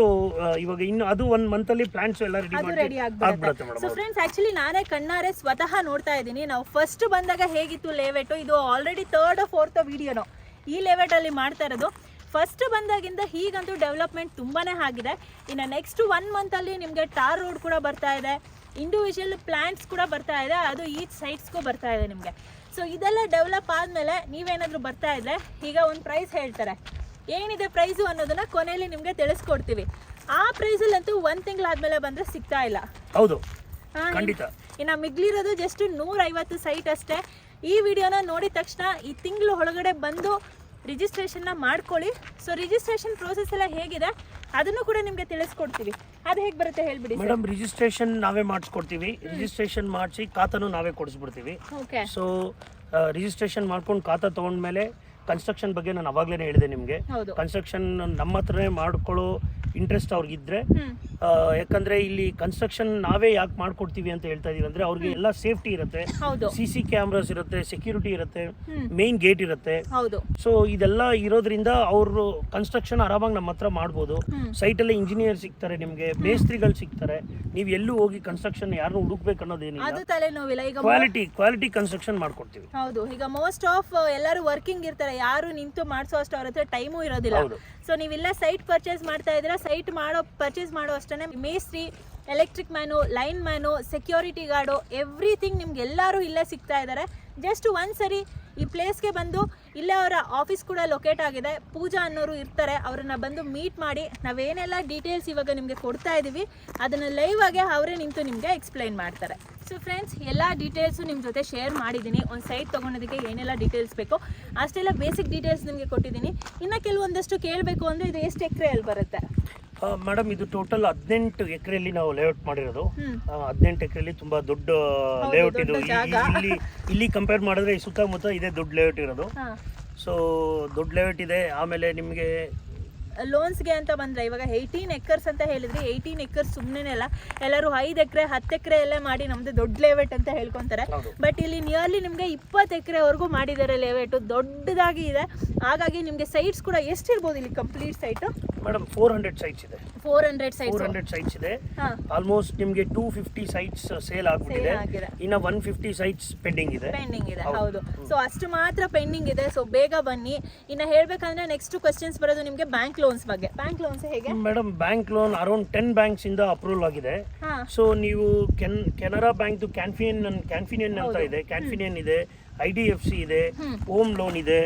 ಇವಾಗ ಇನ್ನು ಅದು 1 month ಅಲ್ಲಿ ಪ್ಲಾಂಟ್ಸ್ ಎಲ್ಲ ರೆಡಿ ಆಗ್ಬಿಡುತ್ತೆ ಸೊ ಮೇಡಮ್. ಫ್ರೆಂಡ್ಸ್ ಆಕ್ಚುಲಿ ನಾನೇ ಕಣ್ಣಾರೆ ಸ್ವತಃ ನೋಡ್ತಾ ಇದ್ದೀನಿ. ನಾವು ಫಸ್ಟ್ ಬಂದಾಗ ಹೇಗಿತ್ತು ಲೇಔಟ್, ಇದು ಆಲ್ರೆಡಿ 3rd or 4th ವಿಡಿಯೋನು ಈ ಲೇಔಟ್ ಅಲ್ಲಿ ಮಾಡ್ತಾ ಇರೋದು. ಫಸ್ಟ್ ಬಂದಾಗಿಂದ ಹೀಗಂತೂ ಡೆವಲಪ್ಮೆಂಟ್ ತುಂಬಾನೇ ಆಗಿದೆ. ಇನ್ನು ನೆಕ್ಸ್ಟ್ 1 month ಅಲ್ಲಿ ನಿಮಗೆ ಟಾರ್ ರೋಡ್ ಕೂಡ ಬರ್ತಾ ಇದೆ, ಇಂಡಿವಿಜುವಲ್ ಪ್ಲಾಂಟ್ಸ್ ಕೂಡ ಬರ್ತಾ ಇದೆ, ಅದು ಈಚ್ ಸೈಡ್ಸ್ಗೂ ಬರ್ತಾ ಇದೆ ನಿಮಗೆ. ಸೊ ಇದೆಲ್ಲ ಡೆವಲಪ್ ಆದಮೇಲೆ ನೀವೇನಾದರೂ ಬರ್ತಾ ಇದ್ರೆ ಈಗ ಒಂದು ಪ್ರೈಸ್ ಹೇಳ್ತಾರೆ, ಏನಿದೆ ಪ್ರೈಸು ಅನ್ನೋದನ್ನ ಕೊನೆಯಲ್ಲಿ ನಿಮಗೆ ತಿಳಿಸ್ಕೊಡ್ತೀವಿ. ಆ ಪ್ರೈಸಲ್ಲಂತೂ 1 ತಿಂಗಳಾದ್ಮೇಲೆ ಬಂದರೆ ಸಿಗ್ತಾ ಇಲ್ಲ. ಹೌದು, ಖಂಡಿತ. ಇನ್ನು ಮಿಗ್ಲಿರೋದು ಜಸ್ಟ್ 150 ಸೈಟ್ ಅಷ್ಟೇ. ಈ ವಿಡಿಯೋನ ನೋಡಿದ ತಕ್ಷಣ ಈ ತಿಂಗಳು ಒಳಗಡೆ ಬಂದು ರಿಜಿಸ್ಟ್ರೇಷನ್ನ ಮಾಡ್ಕೊಳ್ಳಿ. ಸೊ ರಿಜಿಸ್ಟ್ರೇಷನ್ ಪ್ರೋಸೆಸ್ ಎಲ್ಲ ಹೇಗಿದೆ ಅದನ್ನು ಕೂಡ ನಿಮಗೆ ತಿಳಿಸ್ಕೊಡ್ತೀವಿ. ಅದು ಹೇಗೆ ಬರುತ್ತೆ ಹೇಳ್ಬಿಡಿ ಮೇಡಮ್. ರಿಜಿಸ್ಟ್ರೇಷನ್ ನಾವೇ ಮಾಡಿಸ್ಕೊಡ್ತೀವಿ. ರಿಜಿಸ್ಟ್ರೇಷನ್ ಮಾಡಿಸಿ ಖಾತಾನು ನಾವೇ ಕೊಡಿಸ್ಬಿಡ್ತೀವಿ. ಓಕೆ. ಸೊ ರಿಜಿಸ್ಟ್ರೇಷನ್ ಮಾಡ್ಕೊಂಡು ಖಾತಾ ತೊಗೊಂಡ್ಮೇಲೆ ಕನ್ಸ್ಟ್ರಕ್ಷನ್ ಬಗ್ಗೆ ನಾನು ಅವಾಗಲೇ ಹೇಳಿದೆ ನಿಮಗೆ. ಹೌದು. ಕನ್ಸ್ಟ್ರಕ್ಷನ್ ನಮ್ಮ ಹತ್ರನೇ ಮಾಡ್ಕೊಳ್ಳೋ ಇಂಟ್ರೆಸ್ಟ್ ಅವ್ರಿಗಿದ್ರೆ, ಯಾಕಂದ್ರೆ ಇಲ್ಲಿ ಕನ್ಸ್ಟ್ರಕ್ಷನ್ ನಾವೇ ಯಾಕೆ ಮಾಡ್ಕೊಡ್ತೀವಿ ಅಂತ ಹೇಳ್ತಾ ಇದೀವಿ ಅಂದ್ರೆ ಅವ್ರಿಗೆ ಎಲ್ಲ ಸೇಫ್ಟಿ ಇರುತ್ತೆ, ಹೌದು. CC ಕ್ಯಾಮ್ರಾಸ್ ಇರುತ್ತೆ, ಸೆಕ್ಯೂರಿಟಿ ಇರುತ್ತೆ, ಮೇನ್ ಗೇಟ್ ಇರುತ್ತೆ. ಹೌದು. ಸೊ ಇದೆಲ್ಲ ಇರೋದ್ರಿಂದ ಅವರು ಕನ್ಸ್ಟ್ರಕ್ಷನ್ ಆರಾಮಾಗಿ ನಮ್ಮ ಹತ್ರ ಮಾಡ್ಬೋದು. ಸೈಟಲ್ಲೇ ಇಂಜಿನಿಯರ್ ಸಿಗ್ತಾರೆ, ನಿಮಗೆ ಮೇಸ್ತ್ರಿಗಳು ಸಿಗ್ತಾರೆ. ನೀವು ಎಲ್ಲೂ ಹೋಗಿ ಕನ್ಸ್ಟ್ರಕ್ಷನ್ ಯಾರನ್ನು ಹುಡುಕ್ಬೇಕು ಅನ್ನೋದೇನಿಲ್ಲ. ಅದು ತಲೆನೋವಿಲ್ಲ. ಈಗ ಕ್ವಾಲಿಟಿ ಕನ್ಸ್ಟ್ರಕ್ಷನ್ ಮಾಡ್ಕೊಡ್ತೀವಿ. ಹೌದು. ಈಗ ಮೋಸ್ಟ್ ಆಫ್ ಎಲ್ಲರೂ ವರ್ಕಿಂಗ್ ಇರ್ತಾರೆ, ಯಾರು ನಿಂತು ಮಾಡಿಸೋ ಅಷ್ಟು ಅವ್ರ ಹತ್ರ ಟೈಮು ಇರೋದಿಲ್ಲ. ಸೊ ನೀವಿಲ್ಲ ಸೈಟ್ ಪರ್ಚೇಸ್ ಮಾಡ್ತಾ ಇದ್ದೀರಾ, ಸೈಟ್ ಪರ್ಚೇಸ್ ಮಾಡೋ ಅಷ್ಟೇ ಮೇಸ್ತ್ರಿ, electric man, line man, security guard, everything ನಿಮ್ಗೆ ಎಲ್ಲರೂ ಇಲ್ಲೇ ಸಿಗ್ತಾ ಇದ್ದಾರೆ. ಜಸ್ಟ್ ಒಂದ್ಸರಿ ಈ ಪ್ಲೇಸ್ಗೆ ಬಂದು ಇಲ್ಲೇ ಅವರ ಆಫೀಸ್ ಕೂಡ ಲೊಕೇಟ್ ಆಗಿದೆ. ಪೂಜಾ ಅನ್ನೋರು ಇರ್ತಾರೆ, ಅವ್ರನ್ನ ಬಂದು ಮೀಟ್ ಮಾಡಿ ನಾವೇನೆಲ್ಲ ಡೀಟೇಲ್ಸ್ ಇವಾಗ ನಿಮಗೆ ಕೊಡ್ತಾ ಇದ್ದೀವಿ ಅದನ್ನು ಲೈವ್ ಆಗಿ ಅವರೇ ನಿಂತು ನಿಮಗೆ ಎಕ್ಸ್ಪ್ಲೈನ್ ಮಾಡ್ತಾರೆ. ಸೊ ಫ್ರೆಂಡ್ಸ್, ಎಲ್ಲ ಡೀಟೇಲ್ಸು ನಿಮ್ಮ ಜೊತೆ ಶೇರ್ ಮಾಡಿದ್ದೀನಿ. ಒಂದು ಸೈಟ್ ತೊಗೊಳೋದಕ್ಕೆ ಏನೆಲ್ಲ ಡೀಟೇಲ್ಸ್ ಬೇಕೋ ಅಷ್ಟೆಲ್ಲ ಬೇಸಿಕ್ ಡೀಟೇಲ್ಸ್ ನಿಮಗೆ ಕೊಟ್ಟಿದ್ದೀನಿ. ಇನ್ನು ಕೆಲವೊಂದಷ್ಟು ಕೇಳಬೇಕು ಅಂದರೆ ಇದು ಎಷ್ಟು ಎಕರೆಯಲ್ಲಿ ಬರುತ್ತೆ ಮೇಡಮ್? ಇದು ಟೋಟಲ್ 18 ಎಕರೆಯಲ್ಲಿ ನಾವು ಲೇಔಟ್ ಮಾಡಿರೋದು. 18 ಎಕರೆಯಲ್ಲಿ ತುಂಬಾ ದೊಡ್ಡ ಲೇಔಟ್ ಇದು. ಇಲ್ಲಿ ಕಂಪೇರ್ ಮಾಡಿದ್ರೆ ಈ ಸುತ್ತಮುತ್ತ ಇದೇ ದೊಡ್ಡ ಲೇಔಟ್ ಇರೋದು. ಸೊ ದೊಡ್ಡ ಲೇಔಟ್ ಇದೆ. ಆಮೇಲೆ ನಿಮಗೆ ಲೋನ್ಸ್ಗೆ ಅಂತ ಬಂದರೆ ಇವಾಗ 18 ಎಕರ್ಸ್ ಅಂತ ಹೇಳಿದ್ರಿ. 18 ಎಕರ್ಸ್ ಸುಮ್ಮನೆ ಅಲ್ಲ, ಎಲ್ಲರೂ 5 ಎಕರೆ 10 ಎಕರೆ ಎಲ್ಲ ಮಾಡಿ ನಮ್ಮದು ದೊಡ್ಡ ಲೇಔಟ್ ಅಂತ ಹೇಳ್ಕೊತಾರೆ. ಬಟ್ ಇಲ್ಲಿ ನಿಯರ್ಲಿ ನಿಮಗೆ 20 ಎಕರೆವರೆಗೂ ಮಾಡಿದ್ದಾರೆ ಲೇಔಟು, ದೊಡ್ಡದಾಗಿ ಇದೆ. ಹಾಗಾಗಿ ನಿಮಗೆ ಸೈಟ್ಸ್ ಕೂಡ ಎಷ್ಟಿರ್ಬೋದು ಇಲ್ಲಿ ಕಂಪ್ಲೀಟ್ ಸೈಟು? ಮೇಡಮ್ 400 ಸೈಟ್ಸ್ ಇದೆ. 400 ಸೈಟ್ಸ್ ಇದೆ. ಆಲ್ಮೋಸ್ಟ್ ನಿಮಗೆ 250 ಸೈಟ್ಸ್ ಸೇಲ್ ಆಗ್ಬಿಟ್ಟಿದೆ. ಇನ್ನ 150 ಸೈಟ್ಸ್ ಪೆಂಡಿಂಗ್ ಇದೆ. ಹೌದು. ಸೊ ಅಷ್ಟು ಮಾತ್ರ ಪೆಂಡಿಂಗ್ ಇದೆ. ಸೊ ಬೇಗ ಬನ್ನಿ. ಇನ್ನ ಹೇಳ್ಬೇಕಂದ್ರೆ ನೆಕ್ಸ್ಟ್ ಕ್ವಶನ್ಸ್ ಬರೋದು ನಿಮಗೆ ಬ್ಯಾಂಕ್ ಲೋನ್ಸ್ ಬಗ್ಗೆ. ಬ್ಯಾಂಕ್ ಲೋನ್ಸ್ ಹೇಗೆ madam? Bank loan around 10 banks ಇಂದ ಅಪ್ರೂವಲ್ ಆಗಿದೆ. ಸೊ ನೀವು ಕೆನರಾ ಬ್ಯಾಂಕ್ ಕ್ಯಾನ್ಫಿನಿಯನ್ ಅಂತ ಇದೆ, ಕ್ಯಾನ್ಫಿನಿಯನ್ ಇದೆ, IDFC ಇದೆ, ಹೋಮ್ ಲೋನ್ ಇದೆ,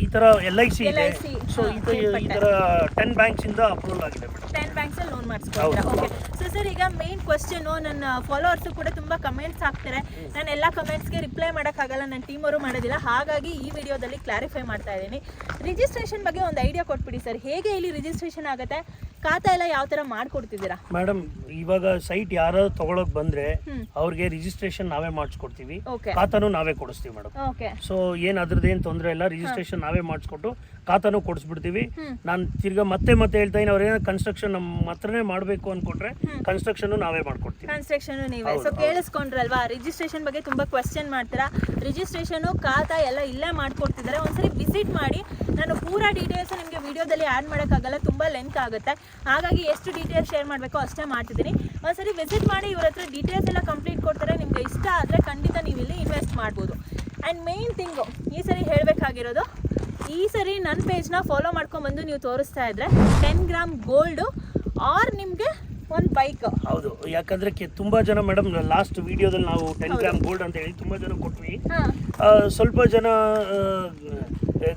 ಈ ತರ LIC ಇದೆ. ಸೊ ಈ ತರ 10 ಬ್ಯಾಂಕ್ಸ್ ಇಂದ ಅಪ್ರೂವಲ್ ಆಗಿದೆ. 10 ಬ್ಯಾಂಕ್ಸ್ ಅಲ್ಲಿ ಲೋನ್ ಮಾಡಿಸ್ಕೊಳ್ತೀರಾ? ಓಕೆ. ಸೊ ಸರ್, ಈಗ ಮೇನ್ ಕ್ವಶನ್, ನನ್ನ ಫಾಲೋವರ್ಸ್ ಕೂಡ ತುಂಬಾ ಕಮೆಂಟ್ಸ್ ಹಾಕ್ತಾರೆ. ನಾನು ಎಲ್ಲ ಕಮೆಂಟ್ಸ್ಗೆ ರಿಪ್ಲೈ ಮಾಡೋಕ್ಕಾಗಲ್ಲ, ನನ್ನ ಟೀಮ್ ಅವರು ಮಾಡೋದಿಲ್ಲ. ಹಾಗಾಗಿ ಈ ವಿಡಿಯೋದಲ್ಲಿ ಕ್ಲಾರಿಫೈ ಮಾಡ್ತಾ ಇದ್ದೀನಿ. ರಿಜಿಸ್ಟ್ರೇಷನ್ ಬಗ್ಗೆ ಒಂದು ಐಡಿಯಾ ಕೊಟ್ಬಿಡಿ ಸರ್. ಹೇಗೆ ಇಲ್ಲಿ ರಿಜಿಸ್ಟ್ರೇಷನ್ ಆಗುತ್ತೆ, ಖಾತಾ ಎಲ್ಲ ಯಾವ ತರ ಮಾಡ್ಕೊಡ್ತಿದ್ದೀರಾ? ಮೇಡಮ್, ಇವಾಗ ಸೈಟ್ ಯಾರಾದ್ರು ತಗೊಳಕ್ ಬಂದ್ರೆ ಅವ್ರಿಗೆ ರಿಜಿಸ್ಟ್ರೇಷನ್ ನಾವೇ ಮಾಡಿಸ್ಕೊಡ್ತೀವಿ, ಖಾತಾನು ನಾವೇ ಕೊಡಿಸ್ತೀವಿ ಮೇಡಮ್. ಸೊ ಏನ್ ಅದ್ರದ್ದೇನ್ ತೊಂದರೆ ಇಲ್ಲ. ರಿಜಿಸ್ಟ್ರೇಷನ್ ನಾವೇ ಮಾಡಿಸ್ಕೊಟ್ಟು ಖಾತಾನು ಕೊಡಿಸ್ಬಿಡ್ತೀವಿ. ನಾನು ತಿರ್ಗಾ ಮತ್ತೆ ಹೇಳ್ತಾ ಇದ್ದೀನಿ, ಅವ್ರೇನೋ ಕನ್ಸ್ಟ್ರಕ್ಷನ್ ನಮ್ಮ ಹತ್ರನೇ ಮಾಡಬೇಕು ಅನ್ಕೊಂಡ್ರೆ ಕನ್ಸ್ಟ್ರಕ್ಷನ್ ನಾವೇ ಮಾಡ್ಕೊಡ್ತೀವಿ. ಕನ್ಸ್ಟ್ರಕ್ಷನ್ ನೀವೇ. ಸೊ ಕೇಳಿಸ್ಕೊಂಡ್ರಲ್ವಾ, ರಿಜಿಸ್ಟ್ರೇಷನ್ ಬಗ್ಗೆ ತುಂಬಾ ಕ್ವಶನ್ ಮಾಡ್ತೀರಾ. ರಿಜಿಸ್ಟ್ರೇಷನ್, ಖಾತಾ ಎಲ್ಲ ಇಲ್ಲೇ ಮಾಡ್ಕೊಡ್ತಿದ್ದಾರೆ. ಒಂದ್ಸರಿ ವಿಸಿಟ್ ಮಾಡಿ. ನಾನು ಪೂರಾ ಡೀಟೇಲ್ಸ್ ನಿಮಗೆ ವಿಡಿಯೋದಲ್ಲಿ ಆ್ಯಡ್ ಮಾಡೋಕ್ಕಾಗಲ್ಲ, ತುಂಬ ಲೆಂತ್ ಆಗುತ್ತೆ. ಹಾಗಾಗಿ ಎಷ್ಟು ಡೀಟೇಲ್ಸ್ ಶೇರ್ ಮಾಡಬೇಕೋ ಅಷ್ಟೇ ಮಾಡ್ತಿದ್ದೀನಿ. ಒಂದ್ಸರಿ ವಿಸಿಟ್ ಮಾಡಿ, ಇವ್ರ ಹತ್ರ ಡೀಟೇಲ್ಸ್ ಎಲ್ಲ ಕಂಪ್ಲೀಟ್ ಕೊಡ್ತಾರೆ. ನಿಮಗೆ ಇಷ್ಟ ಆದರೆ ಖಂಡಿತ ನೀವು ಇಲ್ಲಿ ಇನ್ವೆಸ್ಟ್ ಮಾಡ್ಬೋದು. ಆ್ಯಂಡ್ ಮೇನ್ ಥಿಂಗು ಈ ಸರಿ ಹೇಳಬೇಕಾಗಿರೋದು, ಈ ಸರಿ ನನ್ನ ಪೇಜ್ನ ಫಾಲೋ ಮಾಡ್ಕೊಂಡ್ಬಂದು ನೀವು ತೋರಿಸ್ತಾ ಇದ್ರೆ 10 ಗ್ರಾಮ್ ಗೋಲ್ಡು ಆರ್ ನಿಮಗೆ ಒಂದು ಬೈಕ್. ಹೌದು, ಯಾಕಂದ್ರೆ ತುಂಬಾ ಜನ ಮೇಡಮ್ ಲಾಸ್ಟ್ ವಿಡಿಯೋದಲ್ಲಿ ನಾವು 10 ಗ್ರಾಮ್ ಗೋಲ್ಡ್ ಅಂತ ಹೇಳಿ ತುಂಬಾ ಜನ ಕೊಟ್ವಿ. ಸ್ವಲ್ಪ ಜನ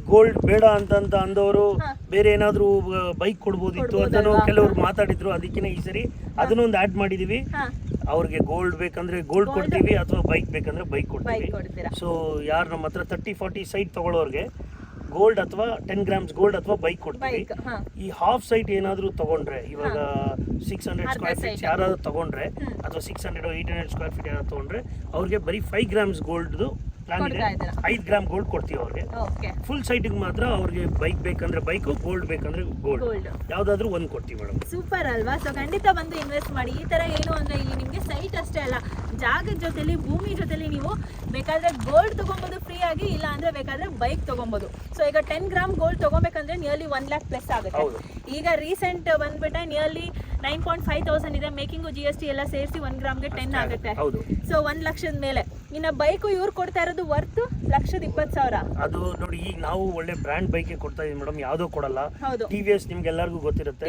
ಗೋಲ್ಡ್ ಬೇಡ ಅಂತ ಅಂದವರು ಬೇರೆ ಏನಾದ್ರು ಬೈಕ್ ಕೊಡ್ಬೋದಿತ್ತು ಅದನ್ನು ಕೆಲವರು ಮಾತಾಡಿದ್ರು. ಅದಕ್ಕೆ ಈ ಸರಿ ಅದನ್ನ ಒಂದು ಆಡ್ ಮಾಡಿದೀವಿ. ಅವ್ರಿಗೆ ಗೋಲ್ಡ್ ಬೇಕಂದ್ರೆ ಗೋಲ್ಡ್ ಕೊಡ್ತೀವಿ, ಅಥವಾ ಬೈಕ್ ಬೇಕಂದ್ರೆ ಬೈಕ್ ಕೊಡ್ತೀವಿ. ಸೊ ಯಾರು ನಮ್ಮ ಹತ್ರ 30-40 ಸೈಟ್ ತಗೊಳ್ಳೋರ್ಗೆ ಗೋಲ್ಡ್ ಅಥವಾ 10 ಗ್ರಾಮ್ಸ್ ಗೋಲ್ಡ್ ಅಥವಾ ಬೈಕ್ ಕೊಡ್ತೀವಿ. ಈ ಹಾಫ್ ಸೈಟ್ ಏನಾದ್ರು ತಗೊಂಡ್ರೆ, ಇವಾಗ 600 ಸ್ಕ್ವೇರ್ ಫೀಟ್ ಯಾರಾದ್ರೂ ತಗೊಂಡ್ರೆ, ಅಥವಾ 600 800 ಸ್ಕ್ವೇರ್ ಫೀಟ್ ಯಾರಾದ್ರು ತಗೊಂಡ್ರೆ, ಅವ್ರಿಗೆ ಬರೀ 5 ಗ್ರಾಮ್ಸ್ ಗೋಲ್ಡ್ದು ಪ್ಲಾನ್ ಇದೆ. ಕೊಡ್ತಾ ಇದ್ದೀರಾ? 5 ಗ್ರಾಮ್ ಗೋಲ್ಡ್ ಕೊಡ್ತೀವಿ ಅವ್ರಿಗೆ. ಓಕೆ, ಫುಲ್ ಸೈಟಿಗೆ ಮಾತ್ರ ಅವ್ರಿಗೆ ಬೈಕ್ ಬೇಕಂದ್ರೆ ಬೈಕು, ಗೋಲ್ಡ್ ಬೇಕಂದ್ರೆ ಗೋಲ್ಡ್, ಗೋಲ್ಡ್ ಯಾವ್ದಾದ್ರು ಒಂದು ಕೊಡ್ತೀವಿ ಮೇಡಮ್. ಸೂಪರ್ ಅಲ್ವಾ? ಸೊ ಖಂಡಿತ ಬಂದು ಇನ್ವೆಸ್ಟ್ ಮಾಡಿ. ಈ ತರ ಏನು ಅಂದ್ರೆ ಇಲ್ಲಿ ನಿಮಗೆ ಸೈಟ್ ಅಷ್ಟೇ ಅಲ್ಲ, ಜಾಗದ ಜೊತೆಲಿ ಭೂಮಿ ಜೊತೆಲಿ ನೀವು ಬೇಕಾದ್ರೆ ಗೋಲ್ಡ್ ತಗೊಬೋದು ಫ್ರೀ ಆಗಿ, ಇಲ್ಲ ಅಂದ್ರೆ ಬೇಕಾದ್ರೆ ಬೈಕ್ ತಗೊಬೋದು. ಸೊ ಈಗ 10 ಗ್ರಾಮ್ ಗೋಲ್ಡ್ ತಗೋಬೇಕಂದ್ರೆ ನಿಯರ್ಲಿ 1 lakh ಪ್ಲಸ್ ಆಗುತ್ತೆ. ಈಗ ರೀಸೆಂಟ್ ಬಂದ್ಬಿಟ್ಟೆ ನಿಯರ್ಲಿ 9.5 thousand ಇದೆ. ಮೇಕಿಂಗು GST ಎಲ್ಲ ಸೇರಿಸಿ 1 ಗ್ರಾಮ್ಗೆ 10 ಆಗುತ್ತೆ. ಸೊ 1 ಲಕ್ಷದ ಮೇಲೆ. ಇನ್ನ ಬೈಕು ಇವ್ರು ಕೊಡ್ತಾ ಇರೋದು ವರ್ತ್ 1,20,000. ಅದು ನೋಡಿ, ಈಗ ನಾವು ಒಳ್ಳೆ ಬ್ರ್ಯಾಂಡ್ ಬೈಕ್ ಕೊಡ್ತಾ ಇದೀವಿ ಮೇಡಮ್, ಯಾವ್ದೋ ಕೊಡಲ್ಲ. ಹೌದು, TVS ನಿಮ್ಗೆ ಎಲ್ಲರಿಗೂ ಗೊತ್ತಿರುತ್ತೆ.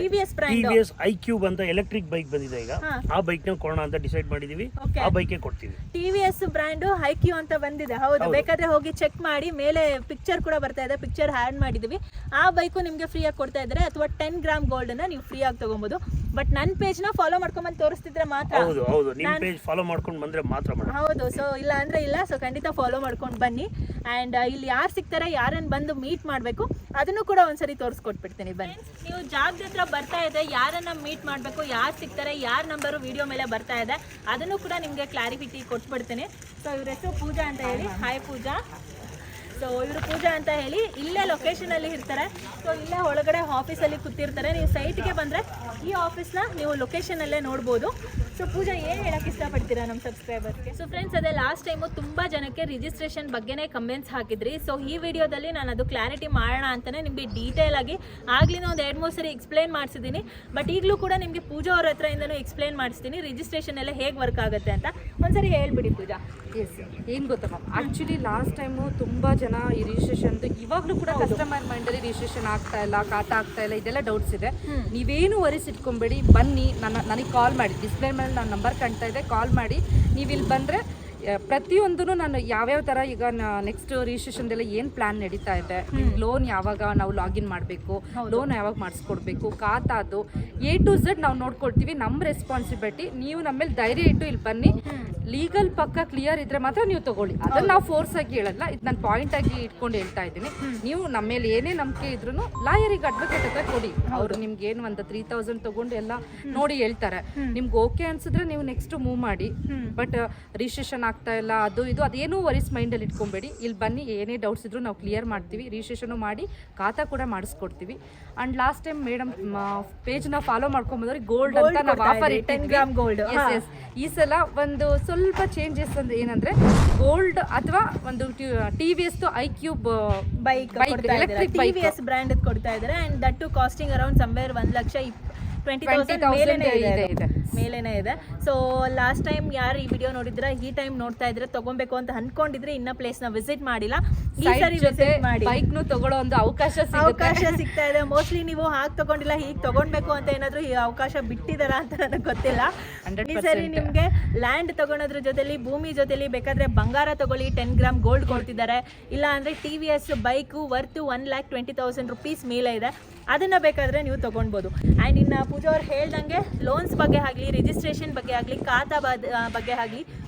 TVS iQube ಅಂತ ಎಲೆಕ್ಟ್ರಿಕ್ ಬೈಕ್ ಬಂದಿದೆ ಈಗ. ಆ ಬೈಕ್ ನ ಕೊಡೋಣ ಅಂತ ಡಿಸೈಡ್ ಮಾಡಿದೀವಿ. ಆ ಬೈಕ್ ಕೊಡ್ತೀವಿ. TVS ಬ್ರ್ಯಾಂಡ್ iQ ಅಂತ ಬಂದಿದೆ. ಹೌದು, ಬೇಕಾದ್ರೆ ಹೋಗಿ ಚೆಕ್ ಮಾಡಿ. ಮೇಲೆ ಪಿಕ್ಚರ್ ಕೂಡ ಬರ್ತಾ ಇದೆ, ಪಿಕ್ಚರ್ ಆಡ್ ಮಾಡಿದೀವಿ. ಆ ಬೈಕು ನಿಮ್ಗೆ ಫ್ರೀ ಆಗಿ ಕೊಡ್ತಾ ಇದ್ದಾರೆ. ಅಥವಾ 10 ಗ್ರಾಮ್ ಗೋಲ್ಡ್ ಅನ್ನ ನೀವು ಫ್ರೀ ಆಗಿ ತಗೊಬಹುದು. ಬಟ್ ನನ್ನ ಪೇಜ್ ನ ಫಾಲೋ ಮಾಡ್ಕೊಂಡ್ ಬಂದು ತೋರಿಸ್ತಿದ್ರೆ ಮಾತ್ರ. ಹೌದು, ನಿಮ್ ಪೇಜ್ ಫಾಲೋ ಮಾಡ್ಕೊಂಡು ಬಂದ್ರೆ ಮಾತ್ರ ಮೇಡಮ್. ಹೌದು, ಸೊ ಇಲ್ಲ ಅಂದ್ರೆ ಇಲ್ಲ. ಸೊ ಖಂಡಿತ ಫಾಲೋ ಮಾಡ್ಕೊಂಡು ಬನ್ನಿ. ಅಂಡ್ ಇಲ್ಲಿ ಯಾರು ಸಿಗ್ತಾರೆ, ಯಾರನ್ನ ಬಂದು ಮೀಟ್ ಮಾಡಬೇಕು, ಅದನ್ನು ಕೂಡ ಒಂದ್ಸರಿ ತೋರಿಸ್ಕೊಟ್ಬಿಡ್ತೀನಿ. ಬನ್ನಿ, ನೀವು ಜಾಗದ ಹತ್ರ ಬರ್ತಾ ಇದೆ, ಯಾರನ್ನ ಮೀಟ್ ಮಾಡಬೇಕು, ಯಾರು ಸಿಗ್ತಾರೆ, ಯಾರ ನಂಬರು ವಿಡಿಯೋ ಮೇಲೆ ಬರ್ತಾ ಇದೆ, ಅದನ್ನು ಕೂಡ ನಿಮಗೆ ಕ್ಲಾರಿಫಿಟಿ ಕೊಟ್ಬಿಡ್ತೀನಿ. ಸೊ ಇವ್ರ ಹೆಸರು ಪೂಜಾ ಅಂತ ಹೇಳಿ. ಹಾಯ್ ಪೂಜಾ. ಸೊ ಇವರು ಪೂಜಾ ಅಂತ ಹೇಳಿ ಇಲ್ಲೇ ಲೊಕೇಶನಲ್ಲಿ ಇರ್ತಾರೆ. ಸೊ ಇಲ್ಲೇ ಒಳಗಡೆ ಆಫೀಸಲ್ಲಿ ಕೂತಿರ್ತಾರೆ. ನೀವು ಸೈಟ್ಗೆ ಬಂದರೆ ಈ ಆಫೀಸ್ನ ನೀವು ಲೊಕೇಶನಲ್ಲೇ ನೋಡ್ಬೋದು. ಸೊ ಪೂಜಾ, ಏನು ಹೇಳಕ್ಕೆ ಇಷ್ಟಪಡ್ತೀರಾ ನಮ್ಮ ಸಬ್ಸ್ಕ್ರೈಬರ್ಸ್ಗೆ? ಸೊ ಫ್ರೆಂಡ್ಸ್, ಅದೇ ಲಾಸ್ಟ್ ಟೈಮು ತುಂಬ ಜನಕ್ಕೆ ರಿಜಿಸ್ಟ್ರೇಷನ್ ಬಗ್ಗೆನೇ ಕಮೆಂಟ್ಸ್ ಹಾಕಿದ್ರಿ. ಸೊ ಈ ವಿಡಿಯೋದಲ್ಲಿ ನಾನು ಅದು ಕ್ಲಾರಿಟಿ ಮಾಡೋಣ ಅಂತಲೇ ನಿಮಗೆ ಡೀಟೇಲ್ ಆಗಿ ಆಗ್ಲಿನ ಒಂದು 2-3 ಸರಿ ಎಕ್ಸ್ಪ್ಲೈನ್ ಮಾಡಿಸಿದ್ದೀನಿ. ಬಟ್ ಈಗಲೂ ಕೂಡ ನಿಮಗೆ ಪೂಜಾ ಅವ್ರ ಹತ್ರದಿಂದನೂ ಎಕ್ಸ್ಪ್ಲೈನ್ ಮಾಡಿಸ್ತೀನಿ ರಿಜಿಸ್ಟ್ರೇಷನ್ ಎಲ್ಲ ಹೇಗೆ ವರ್ಕ್ ಆಗುತ್ತೆ ಅಂತ. ಒಂದ್ಸರಿ ಹೇಳ್ಬಿಡಿ ಪೂಜಾ. ಎಸ್, ಏನು ಗೊತ್ತಾ ಮ್ಯಾಮ್, ಆ್ಯಕ್ಚುಲಿ ಲಾಸ್ಟ್ ಟೈಮು ತುಂಬ ಜನ ಈ ರಿಜಿಸ್ಟ್ರೇಷನ್ದು ಇವಾಗಲೂ ಕೂಡ ಕಸ್ಟಮರ್ ಮೈಂಡಲ್ಲಿ ರಿಜಿಸ್ಟ್ರೇಷನ್ ಆಗ್ತಾ ಇಲ್ಲ, ಖಾತಾ ಆಗ್ತಾ ಇಲ್ಲ, ಇದೆಲ್ಲ ಡೌಟ್ಸ್ ಇದೆ. ನೀವೇನು ವರೀಸ್ ಇಟ್ಕೊಂಬೇಡಿ, ಬನ್ನಿ. ನನಗೆ ಕಾಲ್ ಮಾಡಿ, ಡಿಸ್ಪ್ಲೇ ಮೇಲೆ ನನ್ನ ನಂಬರ್ ಕಾಣ್ತಾ ಇದೆ, ಕಾಲ್ ಮಾಡಿ. ನೀವು ಇಲ್ಲಿ ಬಂದರೆ ಪ್ರತಿಯೊಂದೂ ನಾನು ಯಾವ್ಯಾವ ಥರ ಈಗ ನೆಕ್ಸ್ಟ್ ರಿಜಿಸ್ಟ್ರೇಷನ್ದೆಲ್ಲ ಏನು ಪ್ಲ್ಯಾನ್ ನಡೀತಾ ಇದೆ, ಲೋನ್ ಯಾವಾಗ ನಾವು ಲಾಗಿನ್ ಮಾಡಬೇಕು, ಲೋನ್ ಯಾವಾಗ ಮಾಡಿಸ್ಕೊಡ್ಬೇಕು, ಖಾತಾದು A to Z ನಾವು ನೋಡ್ಕೊಡ್ತೀವಿ. ನಮ್ಮ ರೆಸ್ಪಾನ್ಸಿಬಿಲಿಟಿ. ನೀವು ನಮ್ಮ ಮೇಲೆ ಧೈರ್ಯ ಇಟ್ಟು ಇಲ್ಲಿ ಬನ್ನಿ. ಲೀಗಲ್ ಪಕ್ಕ ಕ್ಲಿಯರ್ ಇದ್ರೆ ಮಾತ್ರ ನೀವು ತಗೊಳ್ಳಿ. ಅದನ್ನು ನಾವು ಫೋರ್ಸ್ ಆಗಿ ಹೇಳಲ್ಲ, ಇದು ನಾನು ಪಾಯಿಂಟ್ ಆಗಿ ಇಟ್ಕೊಂಡು ಹೇಳ್ತಾ ಇದ್ದೀನಿ. ನೀವು ನಮ್ಮ ಮೇಲೆ ಏನೇ ನಂಬಿಕೆ ಇದ್ರೂ ಲಾಯರಿಗೆ ಅಡ್ವೊಕೇಟ್ ಹತ್ರ ಕೊಡಿ. ಅವರು ನಿಮ್ಗೆ ಏನು ಒಂದು 3,000 ತಗೊಂಡು ಎಲ್ಲ ನೋಡಿ ಹೇಳ್ತಾರೆ. ನಿಮ್ಗೆ ಓಕೆ ಅನ್ಸಿದ್ರೆ ನೀವು ನೆಕ್ಸ್ಟ್ ಮೂವ್ ಮಾಡಿ. ಬಟ್ ರಿಜಿಸ್ಟ್ರೇಷನ್ ಆಗ್ತಾ ಇಲ್ಲ, ಅದು ಇದು ಅದೇನೂ ವರೀಸ್ ಮೈಂಡಲ್ಲಿ ಇಟ್ಕೊಂಬೇಡಿ. ಇಲ್ಲಿ ಬನ್ನಿ, ಏನೇ ಡೌಟ್ಸ್ ಇದ್ರೂ ನಾವು ಕ್ಲಿಯರ್ ಮಾಡ್ತೀವಿ. ರಿಜಿಸ್ಟ್ರೇಷನು ಮಾಡಿ ಖಾತಾ ಕೂಡ ಮಾಡಿಸ್ಕೊಡ್ತೀವಿ. ಅಂಡ್ ಲಾಸ್ಟ್ ಟೈಮ್ ಮೇಡಮ್ ಪೇಜ್ನ ಫಾಲೋ ಮಾಡ್ಕೊಂಬಂದ್ರೆ ಗೋಲ್ಡ್ ಅಂತ ನಾವು ಆಫರ್ 10 ಗ್ರಾಮ್ ಗೋಲ್ಡ್. ಈ ಸಲ ಒಂದು ಸ್ವಲ್ಪ ಚೇಂಜಸ್ ಅಂದ್ರೆ ಏನಂದ್ರೆ ಗೋಲ್ಡ್ ಅಥವಾ ಒಂದು TVS iQube bike electric TVS brand ಕೊಡ್ತಾ ಇದ್ದಾರೆ. And that too costing around somewhere 1,20,000 ಮೇಲೇನೆ ಇದೆ. ಸೊ ಲಾಸ್ಟ್ ಟೈಮ್ ಯಾರು ಈ ವಿಡಿಯೋ ನೋಡಿದ್ರೆ, ಈ ಟೈಮ್ ನೋಡ್ತಾ ಇದ್ರೆ, ತಗೊಬೇಕು ಅಂತ ಅನ್ಕೊಂಡಿದ್ರೆ ಇನ್ನ ಪ್ಲೇಸ್ ನ ವಿಸಿಟ್ ಮಾಡಿಲ್ಲ, ಈ ಸರಿ ವಿಸಿಟ್ ಮಾಡಿ. ಬೈಕ್ ನು ತಗೊಳ್ಳೋ ಒಂದು ಅವಕಾಶ ಸಿಗ್ತಾ ಇದೆ. ಮೋಸ್ಟ್ಲಿ ನೀವು ಹಾಗೆ ತಗೊಂಡಿಲ್ಲ, ಹೀಗೆ ತಗೊಳ್ಬೇಕು ಅಂತ ಏನಾದ್ರು ಈ ಅವಕಾಶ ಬಿಟ್ಟಿದಾರ ಅಂತ ನನಗೆ ಗೊತ್ತಿಲ್ಲ. ಈ ಸರಿ ನಿಮ್ಗೆ ಲ್ಯಾಂಡ್ ತಗೊಳೋದ್ರ ಜೊತೆಲಿ, ಭೂಮಿ ಜೊತೆಲಿ ಬೇಕಾದ್ರೆ ಬಂಗಾರ ತಗೊಳ್ಳಿ, 10 ಗ್ರಾಮ್ ಗೋಲ್ಡ್ ಕೊಡ್ತಿದ್ದಾರೆ. ಇಲ್ಲ ಅಂದ್ರೆ TVS ಬೈಕು ವರ್ತ್ 1,20,000 rupees ಮೇಲೆ ಇದೆ, ಅದನ್ನ ಬೇಕಾದ್ರೆ ನೀವು ತಗೊಳ್ಬೋದು. ಆ್ಯಂಡ್ ಇನ್ನು ಪೂಜಾ ಅವ್ರು ಹೇಳ್ದಂಗೆ ಲೋನ್ಸ್ ಬಗ್ಗೆ ಆಗಲಿ, ರಿಜಿಸ್ಟ್ರೇಷನ್ ಬಗ್ಗೆ ಆಗಲಿ, ಖಾತಾ ಬಗ್ಗೆ ಆಗಲಿ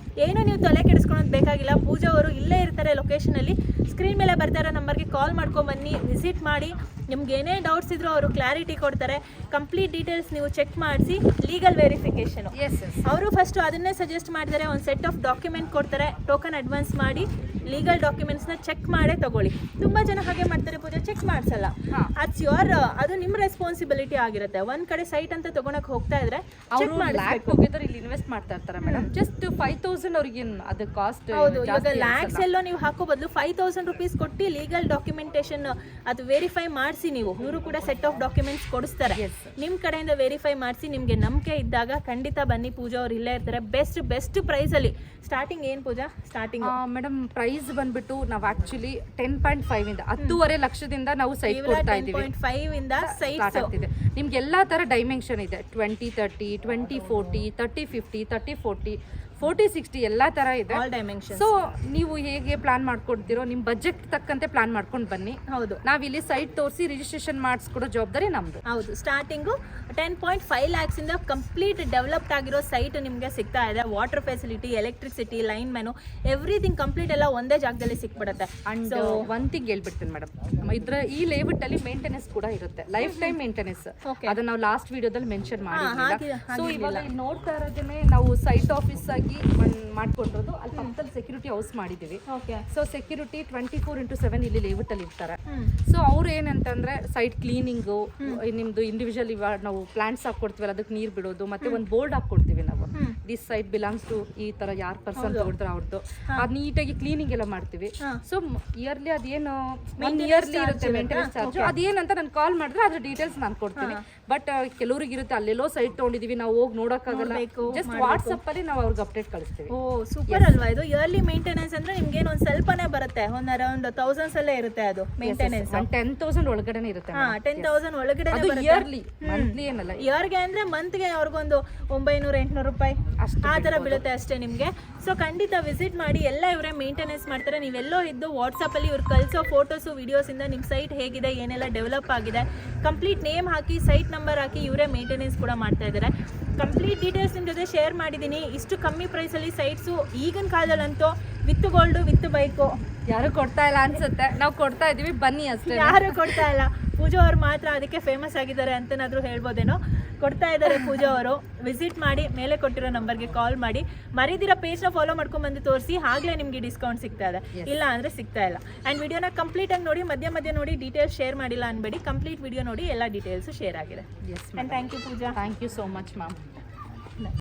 ಏನು ನೀವು ತಲೆ ಕೆಡಿಸ್ಕೊಳೋದು ಬೇಕಾಗಿಲ್ಲ. ಪೂಜಾ ಅವರು ಇಲ್ಲೇ ಇರ್ತಾರೆ ಲೊಕೇಶನಲ್ಲಿ. ಸ್ಕ್ರೀನ್ ಮೇಲೆ ಬರ್ತಾ ಇರೋ ನಂಬರ್ಗೆ ಕಾಲ್ ಮಾಡ್ಕೊಂಡು ಬನ್ನಿ, ವಿಸಿಟ್ ಮಾಡಿ. ನಿಮ್ಗೆ ಏನೇ ಡೌಟ್ಸ್ ಇದ್ರೂ ಅವರು ಕ್ಲಾರಿಟಿ ಕೊಡ್ತಾರೆ. ಕಂಪ್ಲೀಟ್ ಡೀಟೇಲ್ಸ್ ನೀವು ಚೆಕ್ ಮಾಡಿಸಿ. ಲೀಗಲ್ ವೆರಿಫಿಕೇಷನು ಅವರು ಫಸ್ಟು ಅದನ್ನೇ ಸಜೆಸ್ಟ್ ಮಾಡಿದ್ದಾರೆ. ಒಂದು ಸೆಟ್ ಆಫ್ ಡಾಕ್ಯುಮೆಂಟ್ ಕೊಡ್ತಾರೆ, ಟೋಕನ್ ಅಡ್ವಾನ್ಸ್ ಮಾಡಿ ಲೀಗಲ್ ಡಾಕ್ಯುಮೆಂಟ್ಸ್ನ ಚೆಕ್ ಮಾಡೇ ತಗೊಳ್ಳಿ. ತುಂಬ ಜನ ಹಾಗೆ ಮಾಡ್ತಾರೆ, ಪೂಜೆ ಚೆಕ್ ಮಾಡಿಸಲ್ಲ. ಅದು ನಿಮ್ಮ ರೆಸ್ಪಾನ್ಸಿಬಿಲಿಟಿ ಆಗಿರುತ್ತೆ. ಒಂದು ಕಡೆ ಸೈಟ್ ಅಂತ ತಗೊಳಕ್ ಹೋಗ್ತಾ ಇದ್ರೆ ಇಲ್ಲಿ ಇನ್ವೆಸ್ಟ್ ಮಾಡ್ತಾ ಇರ್ತಾರೆ ಮೇಡಮ್. ಜಸ್ಟ್ 5,000 ಅವ್ರಿಗೆ ಅದು ಕಾಸ್ಟ್. ಹೌದು, ಇವಾಗ ಲ್ಯಾಕ್ಸ್ ಎಲ್ಲೋ ನೀವು ಹಾಕೋ ಬದಲು 5,000 rupees ಕೊಟ್ಟು ಲೀಗಲ್ ಡಾಕ್ಯುಮೆಂಟೇಶನ್ ಅದು ವೆರಿಫೈ ಮಾಡಿಸಿ. ನೀವು ಇವರು ಕೂಡ ಸೆಟ್ ಆಫ್ ಡಾಕ್ಯುಮೆಂಟ್ಸ್ ಕೊಡಿಸ್ತಾರೆ. ನಿಮ್ಮ ಕಡೆಯಿಂದ ವೆರಿಫೈ ಮಾಡಿಸಿ. ನಿಮಗೆ ನಂಬಿಕೆ ಇದ್ದಾಗ ಖಂಡಿತ ಬನ್ನಿ, ಪೂಜಾ ಅವ್ರು ಇಲ್ಲೇ ಇರ್ತಾರೆ. ಬೆಸ್ಟ್ ಪ್ರೈಸಲ್ಲಿ. ಸ್ಟಾರ್ಟಿಂಗ್ ಏನು ಪೂಜಾ? ಸ್ಟಾರ್ಟಿಂಗ್ ಮೇಡಮ್ ಪ್ರೈಸ್ ಬಂದ್ಬಿಟ್ಟು ನಾವು ಆಕ್ಚುಲಿ 10.5 ಇಂದ 10.5 ಲಕ್ಷದಿಂದ ನಾವು ಸೈಟ್ ಕೊಡ್ತಾ ಇದ್ದೀವಿ. 10.5 ಇಂದ ಸೈಟ್ ಆಗ್ತಿದೆ. ನಿಮ್ಗೆ ಎಲ್ಲಾ ತರ ಡೈಮೆನ್ಷನ್ ಇದೆ. 20-30, 20-40, 30-50, 30-40, 40-60 ಎಲ್ಲಾ ತರ ಇದೆ. ಸೊ ನೀವು ಹೇಗೆ ಪ್ಲಾನ್ ಮಾಡ್ಕೊಡ್ತೀರೋ, ನಿಮ್ಮ ಬಜೆಟ್ ತಕ್ಕಂತೆ ಪ್ಲಾನ್ ಮಾಡ್ಕೊಂಡು ಬನ್ನಿ. ಹೌದು, ನಾವಿಲ್ಲಿ ಸೈಟ್ ತೋರಿಸಿ ರಿಜಿಸ್ಟ್ರೇಷನ್ ಮಾಡಿಸ್ಕೊಡೋ ಜವಾಬ್ದಾರಿ ನಮ್ದು. ಹೌದು, ಸ್ಟಾರ್ಟಿಂಗು 10.5 lakhs ಇಂದ ಕಂಪ್ಲೀಟ್ ಡೆವಲಪ್ಡ್ ಆಗಿರೋ ಸೈಟ್ ನಿಮಗೆ ಸಿಗ್ತಾ ಇದೆ. Water facility, electricity, line man, everything complete ಎಲ್ಲ ಒಂದೇ ಜಾಗದಲ್ಲಿ ಸಿಕ್ಬಿಡುತ್ತೆ. ಅಂಡ್ ಒನ್ ಥಿಂಗ್ ಹೇಳ್ಬಿಡ್ತೀನಿ ಮೇಡಮ್, ಈ ಲೇಔಟ್ ಅಲ್ಲಿ ಮೇಂಟೆನೆನ್ಸ್ ಕೂಡ ಇರುತ್ತೆ, ಲೈಫ್ ಟೈಮ್ ಮೇಂಟೆನೆನ್ಸ್. ಅದನ್ನ ನಾವು ಲಾಸ್ಟ್ ವಿಡಿಯೋದಲ್ಲಿ ಮೆನ್ಷನ್ ಮಾಡಿದ್ದೀವಿ. ಸೊ ಇವಾಗ ಇಲ್ಲಿ ನೋಡ್ತಾ ಇರೋದನ್ನೇ ನಾವು ಸೈಟ್ ಆಫೀಸ್ ಆಗಿ ಆಗಿ ಮಾಡ್ಕೊಂಡಿರೋದು. ಅಲ್ಲಿ ಪಕ್ಕದಲ್ಲಿ ಸೆಕ್ಯೂರಿಟಿ ಹೌಸ್ ಮಾಡಿದ್ದೀವಿ. ಓಕೆ. ಸೊ ಸೆಕ್ಯೂರಿಟಿ 24/7 ಇಲ್ಲಿ ಲೇಔಟಲ್ಲಿ ಇರ್ತಾರೆ. ಸೊ ಅವ್ರು ಏನಂತಂದ್ರೆ ಸೈಟ್ ಕ್ಲೀನಿಂಗು, ನಿಮ್ದು ಇಂಡಿವಿಜುವಲ್ ಇವಾಗ ನಾವು ಪ್ಲಾಂಟ್ಸ್ ಹಾಕೊಡ್ತೀವಲ್ಲ ಅದಕ್ಕೆ ನೀರು ಬಿಡೋದು, ಮತ್ತೆ ಒಂದು ಬೋರ್ಡ್ ಹಾಕೊಡ್ತೀವಿ ನಾವು, ದಿಸ್ ಸೈಟ್ ಬಿಲಾಂಗ್ಸ್ ಟು ಈ ತರ ಯಾರು ಪರ್ಸನ್ ತಗೊಳ್ತಾರೆ ಅವ್ರದ್ದು, ಅದು ನೀಟಾಗಿ ಕ್ಲೀನಿಂಗ್ ಎಲ್ಲ ಮಾಡ್ತೀವಿ. ಸೊ ಇಯರ್ಲಿ ಅದೇನು ಇಯರ್ಲಿ ಇರುತ್ತೆ ಮೇಂಟೆನೆನ್ಸ್ ಚಾರ್ಜ್, ಅದೇನಂತ ನಾನು ಕಾಲ್ ಮಾಡಿದ್ರೆ ಅದ್ರ ಡೀಟೇಲ್ಸ್ ನಾನು ಕೊಡ್ತೀನಿ. ಬಟ್ ಕೆಲವ್ರಿಗೆ ಇರುತ್ತೆ ಅಲ್ಲೆಲ್ಲೋ ಸೈಟ್ ತೊಗೊಂಡಿದೀವಿ ನಾವು ಹೋಗಿ ನೋಡೋಕ್ಕಾಗಲ್ಲ, ಜಸ್ಟ್ ವಾಟ್ಸಪ್ ಅಲ್ಲಿ ನಾವು ಅವ್ರಿಗೆ ಅಪ್ಡೇಟ್ ಕಳಿಸ್ತೀವಿ. ಓ ಸೂಪರ್ ಅಲ್ವಾ ಇದು. ಇಯರ್ಲಿ ಮೇಂಟೆನೆನ್ಸ್ ಅಂದ್ರೆ ನಿಮ್ಗೆ ಏನು ಒಂದು ಸ್ವಲ್ಪನೇ ಬರುತ್ತೆ, ಒಂದು ಅರೌಂಡ್ 1000s ಅಲ್ಲೇ ಇರುತ್ತೆ ಅದು ಮೇಂಟೆನೆನ್ಸ್. 10,000 ಒಳಗಡೆನೆ ಇರುತ್ತೆ. 10,000 ಒಳಗಡೆ ಇಯರ್ಲಿ, ಮಂತ್ಲಿ ಏನಲ್ಲ. ಇಯರ್ಗೆ ಅಂದ್ರೆ ಮಂತ್ಗೆ ಅವ್ರಿಗೊಂದು 900-800 ರೂಪಾಯಿ ಆ ಥರ ಬೀಳುತ್ತೆ ಅಷ್ಟೇ ನಿಮಗೆ. ಸೊ ಖಂಡಿತ ವಿಸಿಟ್ ಮಾಡಿ, ಎಲ್ಲ ಇವರೇ ಮೇಂಟೆನೆನ್ಸ್ ಮಾಡ್ತಾರೆ. ನೀವೆಲ್ಲೋ ಇದ್ದು ವಾಟ್ಸಪ್ಪಲ್ಲಿ ಇವ್ರು ಕಳಿಸೋ ಫೋಟೋಸು ವಿಡಿಯೋಸಿಂದ ನಿಮ್ಮ ಸೈಟ್ ಹೇಗಿದೆ, ಏನೆಲ್ಲ ಡೆವಲಪ್ ಆಗಿದೆ, ಕಂಪ್ಲೀಟ್ ನೇಮ್ ಹಾಕಿ ಸೈಟ್ ನಂಬರ್ ಹಾಕಿ ಇವರೇ ಮೇಂಟೆನೆನ್ಸ್ ಕೂಡ ಮಾಡ್ತಾ ಇದ್ದಾರೆ. ಕಂಪ್ಲೀಟ್ ಡೀಟೇಲ್ಸ್ ನಿಮ್ಮ ಜೊತೆ ಶೇರ್ ಮಾಡಿದ್ದೀನಿ. ಇಷ್ಟು ಕಮ್ಮಿ ಪ್ರೈಸಲ್ಲಿ ಸೈಟ್ಸು ಈಗಿನ ಕಾಲದಲ್ಲಂತೂ ವಿತ್ ಗೋಲ್ಡು ವಿತ್ ಬೈಕು ಯಾರು ಕೊಡ್ತಾ ಇಲ್ಲ ಅನ್ಸುತ್ತೆ, ನಾವು ಕೊಡ್ತಾ ಇದೀವಿ, ಬನ್ನಿ ಅಷ್ಟೇ. ಯಾರು ಕೊಡ್ತಾ ಇಲ್ಲ, ಪೂಜಾ ಅವ್ರು ಮಾತ್ರ ಅದಕ್ಕೆ ಫೇಮಸ್ ಆಗಿದ್ದಾರೆ ಅಂತನಾದರೂ ಹೇಳ್ಬೋದೇನೋ. ಕೊಡ್ತಾ ಇದ್ದಾರೆ ಪೂಜಾ ಅವರು. ವಿಸಿಟ್ ಮಾಡಿ, ಮೇಲೆ ಕೊಟ್ಟಿರೋ ನಂಬರ್ಗೆ ಕಾಲ್ ಮಾಡಿ, ಮರಿದಿರೋ ಪೇಜ್ನ ಫಾಲೋ ಮಾಡ್ಕೊಂಡು ಬಂದು ತೋರಿಸಿ, ಆಗಲೇ ನಿಮಗೆ ಡಿಸ್ಕೌಂಟ್ ಸಿಗ್ತಾ ಇದೆ, ಇಲ್ಲ ಅಂದರೆ ಸಿಗ್ತಾ ಇಲ್ಲ. ಆ್ಯಂಡ್ ವಿಡಿಯೋನ ಕಂಪ್ಲೀಟಾಗಿ ನೋಡಿ, ಮಧ್ಯ ನೋಡಿ, ಡೀಟೇಲ್ಸ್ ಶೇರ್ ಮಾಡಿಲ್ಲ ಅನ್ಬೇಡಿ, ಕಂಪ್ಲೀಟ್ ವಿಡಿಯೋ ನೋಡಿ ಎಲ್ಲ ಡೀಟೇಲ್ಸು ಶೇರ್ ಆಗಿದೆ. Yes and thank you Pooja. Thank you so much ma'am.